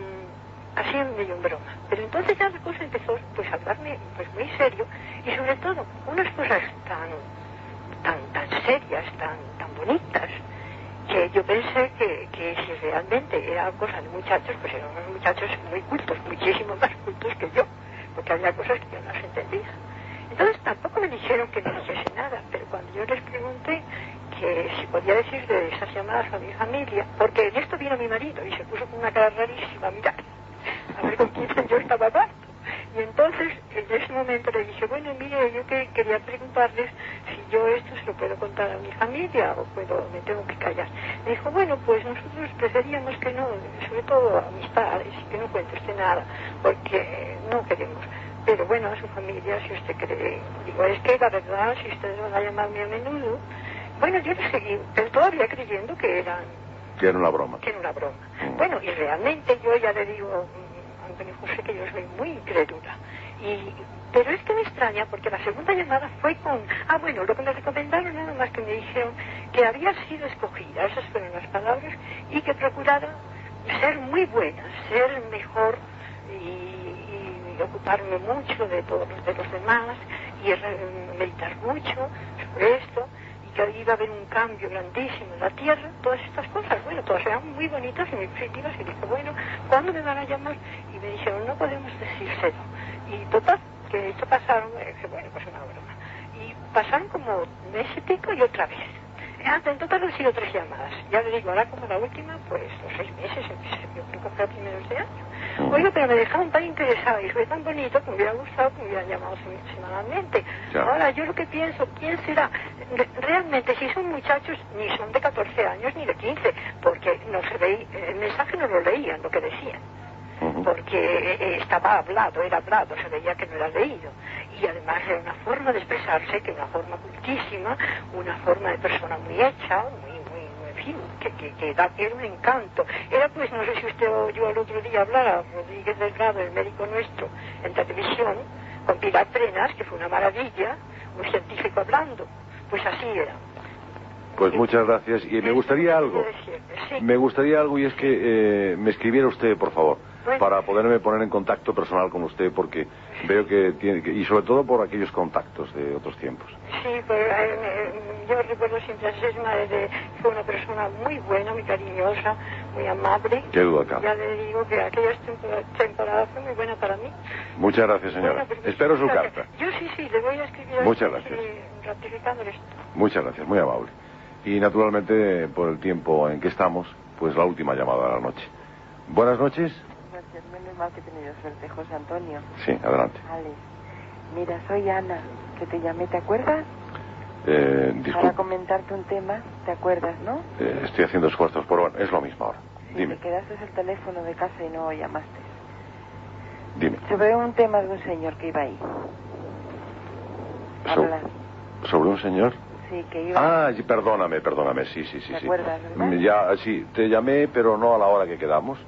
así medio en broma. Pero entonces ya la cosa empezó pues a hablarme pues muy serio, y sobre todo unas cosas tan serias, tan bonitas, que yo pensé que si realmente era cosa de muchachos, pues eran unos muchachos muy cultos, muchísimo más cultos que yo, porque había cosas que yo no las entendía. Entonces tampoco me dijeron que no dijese nada, pero cuando yo les pregunté que si podía decir de esas llamadas a mi familia, porque en esto vino mi marido y se puso con una cara rarísima a mirar, a ver con quién yo estaba hablando. Y entonces en ese momento le dije, bueno, mire, yo que quería preguntarles si yo esto se lo puedo contar a mi familia o me tengo que callar. Me dijo, bueno, pues nosotros preferíamos que no, sobre todo a mis padres, que no cuente usted nada, porque no queremos. Pero bueno, a su familia, si usted cree, digo, es que la verdad, si ustedes van a llamarme a menudo, bueno, yo le seguí, pero todavía creyendo que era una broma. Bueno, y realmente yo ya le digo, Antonio José, que yo soy muy incrédula. Pero es que me extraña, porque la segunda llamada fue con... bueno, lo que me recomendaron nada más que me dijeron que había sido escogida, esas fueron las palabras, y que procurara ser muy buena, ser mejor y ocuparme mucho de los demás y meditar mucho sobre esto. Que iba a haber un cambio grandísimo en la Tierra, todas estas cosas, bueno, todas eran muy bonitas y muy positivas, y dije, bueno, ¿cuándo me van a llamar? Y me dijeron, no podemos decírselo. Y total, que esto pasaron, bueno, pues una broma. Y pasaron como mes y pico y otra vez. En total han sido 3 llamadas. Ya le digo, ahora como la última, pues los 6 meses, yo creo que fue a primeros de año. Oiga, pero me dejaron tan interesada y fue tan bonito que me hubiera gustado que me hubieran llamado semanalmente. Ya. Ahora, yo lo que pienso, ¿quién será? Realmente, si son muchachos, ni son de 14 años ni de 15, porque no se veía, el mensaje no lo leían, lo que decían. porque estaba hablado, era hablado, se veía que no era leído. Y además era una forma de expresarse, que una forma cultísima, una forma de persona muy hecha, en fin, que era un encanto. Era pues, no sé si usted oyó el otro día hablar a Rodríguez Delgado, el médico nuestro, en televisión, con Pilar Prenas, que fue una maravilla, un científico hablando. Pues así era. Pues muchas gracias. Y me gustaría algo. Me gustaría algo, y es que me escribiera usted, por favor, para poderme poner en contacto personal con usted, porque veo que tiene y sobre todo por aquellos contactos de otros tiempos. Sí, pues yo recuerdo siempre a Sesma, fue una persona muy buena, muy cariñosa, muy amable. Qué duda cabe. Ya le digo que aquella temporada fue muy buena para mí. Muchas gracias, señora. Bueno, pues, espero su carta. Yo sí, le voy a escribir. Muchas gracias. Ratificándole esto. Muchas gracias, muy amable. Y naturalmente, por el tiempo en que estamos, pues la última llamada de la noche. Buenas noches. Gracias, menos mal que he tenido suerte, José Antonio. Sí, adelante. Alex, mira, soy Ana, que te llamé, ¿te acuerdas? Para comentarte un tema, ¿te acuerdas, no? Estoy haciendo esfuerzos, pero bueno, es lo mismo ahora. Sí, Dime. me quedaste el teléfono de casa y no llamaste. Dime. Sobre un tema de un señor que iba ahí. ¿Sobre un señor? Sí, que iba... Ah, perdóname, sí. ¿Te acuerdas, verdad? Ya, sí, te llamé, pero no a la hora que quedamos.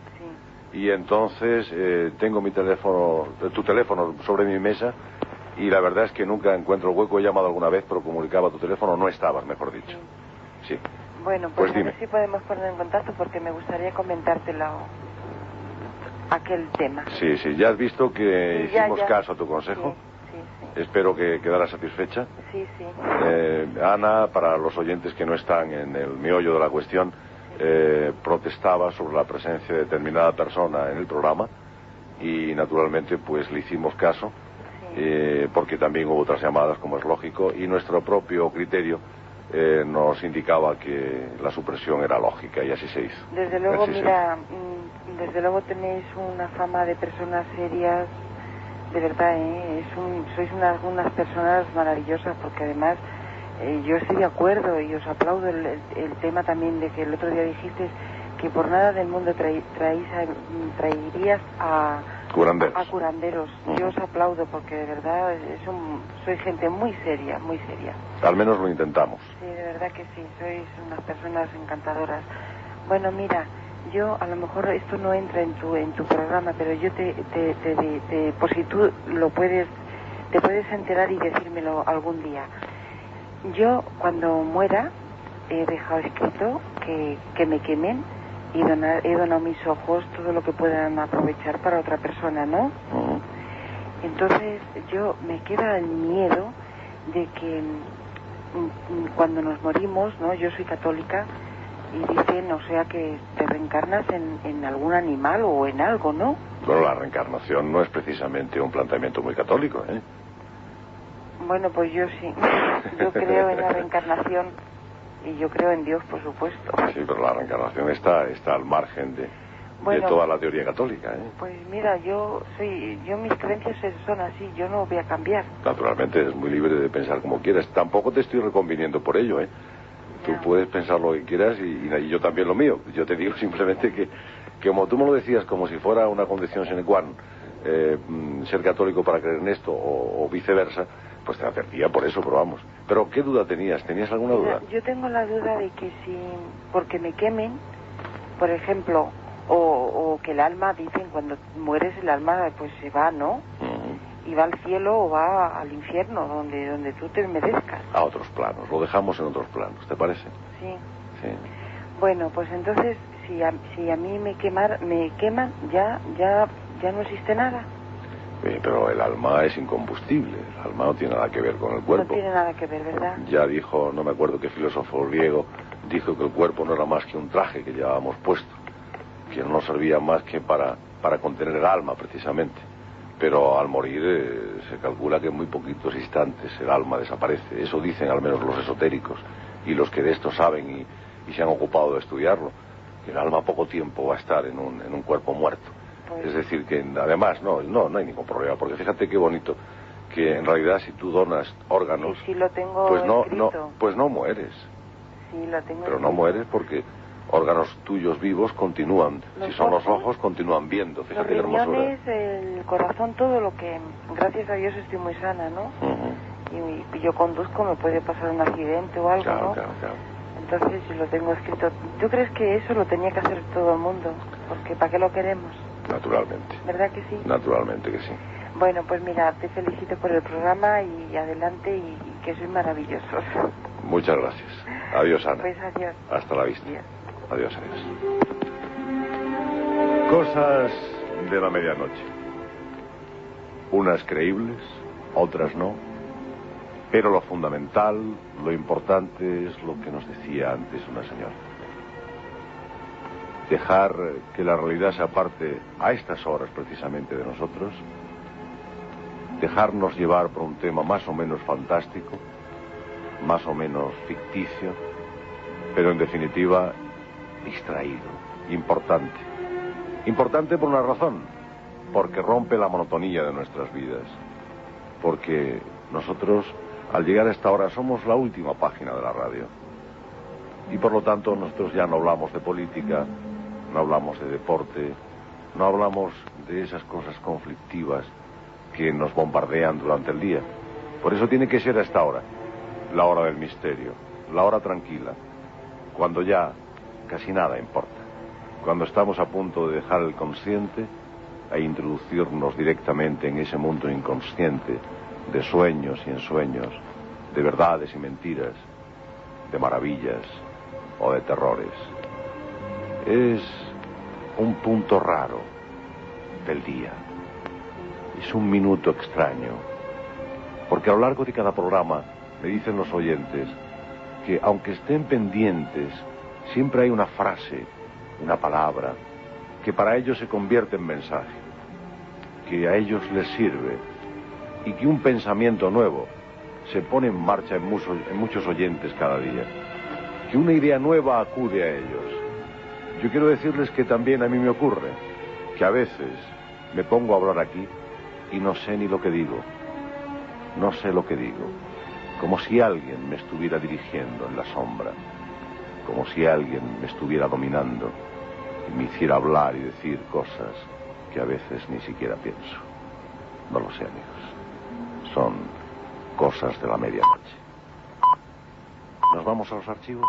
Sí. Y entonces tengo tu teléfono sobre mi mesa, y la verdad es que nunca encuentro el hueco. He llamado alguna vez, pero comunicaba tu teléfono, no estabas, mejor dicho. Sí. Bueno, pues a dime. ver si podemos poner en contacto, porque me gustaría comentártelo, aquel tema. Sí, ya has visto que Sí, hicimos ya. caso a tu consejo. Sí. Espero que quedaras satisfecha. Sí. Ana, para los oyentes que no están en el meollo de la cuestión, protestaba sobre la presencia de determinada persona en el programa, y naturalmente pues le hicimos caso, porque también hubo otras llamadas, como es lógico, y nuestro propio criterio nos indicaba que la supresión era lógica, y así se hizo. Desde luego, mira, desde luego tenéis una fama de personas serias, de verdad, sois unas personas maravillosas, porque además yo estoy de acuerdo y os aplaudo el tema también de que el otro día dijiste que por nada del mundo traerías a curanderos. Yo os aplaudo, porque de verdad sois gente muy seria, muy seria. Al menos lo intentamos. Sí, de verdad que sí, sois unas personas encantadoras. Bueno, mira, yo a lo mejor esto no entra en tu programa, pero yo por si tú te puedes enterar y decírmelo algún día. Yo, cuando muera, he dejado escrito que me quemen, y he donado mis ojos, todo lo que puedan aprovechar para otra persona, ¿no? Entonces yo me queda el miedo de que cuando nos morimos, ¿no? Yo soy católica, y dicen, o sea, que te reencarnas en algún animal o en algo, ¿no? Bueno, la reencarnación no es precisamente un planteamiento muy católico, ¿eh? Bueno, pues yo sí. Yo creo en la reencarnación, y yo creo en Dios, por supuesto. Sí, pero la reencarnación está al margen de toda la teoría católica, ¿eh? Pues mira, yo mis creencias son así, yo no voy a cambiar. Naturalmente, es muy libre de pensar como quieras. Tampoco te estoy reconviniendo por ello, ¿eh? Tú puedes pensar lo que quieras, y yo también lo mío. Yo te digo simplemente que como tú me lo decías, como si fuera una condición sine qua non, ser católico para creer en esto, o viceversa, pues te advertía por eso, pero vamos. Pero ¿qué duda tenías? ¿Tenías alguna duda? Yo tengo la duda de que porque me quemen, por ejemplo, o que el alma, dicen, cuando mueres el alma pues se va, ¿no? Y va al cielo o va al infierno, donde tú te merezcas. A otros planos, lo dejamos en otros planos, ¿te parece? Sí. Bueno, pues entonces, si a mí me queman, ya no existe nada. Pero el alma es incombustible, el alma no tiene nada que ver con el cuerpo. No tiene nada que ver, ¿verdad? Ya dijo, no me acuerdo qué filósofo griego, dijo que el cuerpo no era más que un traje que llevábamos puesto, que no servía más que para contener el alma, precisamente. Pero al morir se calcula que en muy poquitos instantes el alma desaparece. Eso dicen al menos los esotéricos y los que de esto saben y se han ocupado de estudiarlo, que el alma poco tiempo va a estar en un cuerpo muerto. Es decir, que además no hay ningún problema, porque fíjate qué bonito, que en realidad si tú donas órganos, sí, lo tengo pues escrito. pues no mueres. Sí, lo tengo Pero escrito. no mueres porque órganos tuyos vivos continúan. Si son los ojos, continúan viendo. Fíjate qué hermosura. Los riñones, el corazón, todo lo que... Gracias a Dios estoy muy sana, ¿no? Y yo conduzco, me puede pasar un accidente o algo, ¿no? Claro. Entonces, si lo tengo escrito... ¿Tú crees que eso lo tenía que hacer todo el mundo? Porque ¿para qué lo queremos? Naturalmente. ¿Verdad que sí? Naturalmente que sí. Bueno, pues mira, te felicito por el programa y adelante y que sois maravillosos. Muchas gracias. Adiós, Ana. Pues adiós. Hasta la vista. Adiós. Adiós. Cosas de la medianoche. Unas creíbles, otras no. Pero lo fundamental, lo importante es lo que nos decía antes una señora. Dejar que la realidad se aparte a estas horas precisamente de nosotros. Dejarnos llevar por un tema más o menos fantástico, más o menos ficticio, pero en definitiva distraído, importante. Importante por una razón, porque rompe la monotonía de nuestras vidas. Porque nosotros, al llegar a esta hora, somos la última página de la radio. Y por lo tanto nosotros ya no hablamos de política, no hablamos de deporte, no hablamos de esas cosas conflictivas que nos bombardean durante el día. Por eso tiene que ser a esta hora, la hora del misterio, la hora tranquila, cuando ya casi nada importa, cuando estamos a punto de dejar el consciente e introducirnos directamente en ese mundo inconsciente de sueños y ensueños, de verdades y mentiras, de maravillas o de terrores. Es un punto raro del día. Es un minuto extraño, porque a lo largo de cada programa me dicen los oyentes que aunque estén pendientes, siempre hay una frase, una palabra, que para ellos se convierte en mensaje, que a ellos les sirve, y que un pensamiento nuevo se pone en marcha en muchos oyentes cada día, que una idea nueva acude a ellos. Yo quiero decirles que también a mí me ocurre, que a veces me pongo a hablar aquí y no sé ni lo que digo. No sé lo que digo. Como si alguien me estuviera dirigiendo en la sombra. Como si alguien me estuviera dominando y me hiciera hablar y decir cosas que a veces ni siquiera pienso. No lo sé, amigos. Son cosas de la medianoche. ¿Nos vamos a los archivos?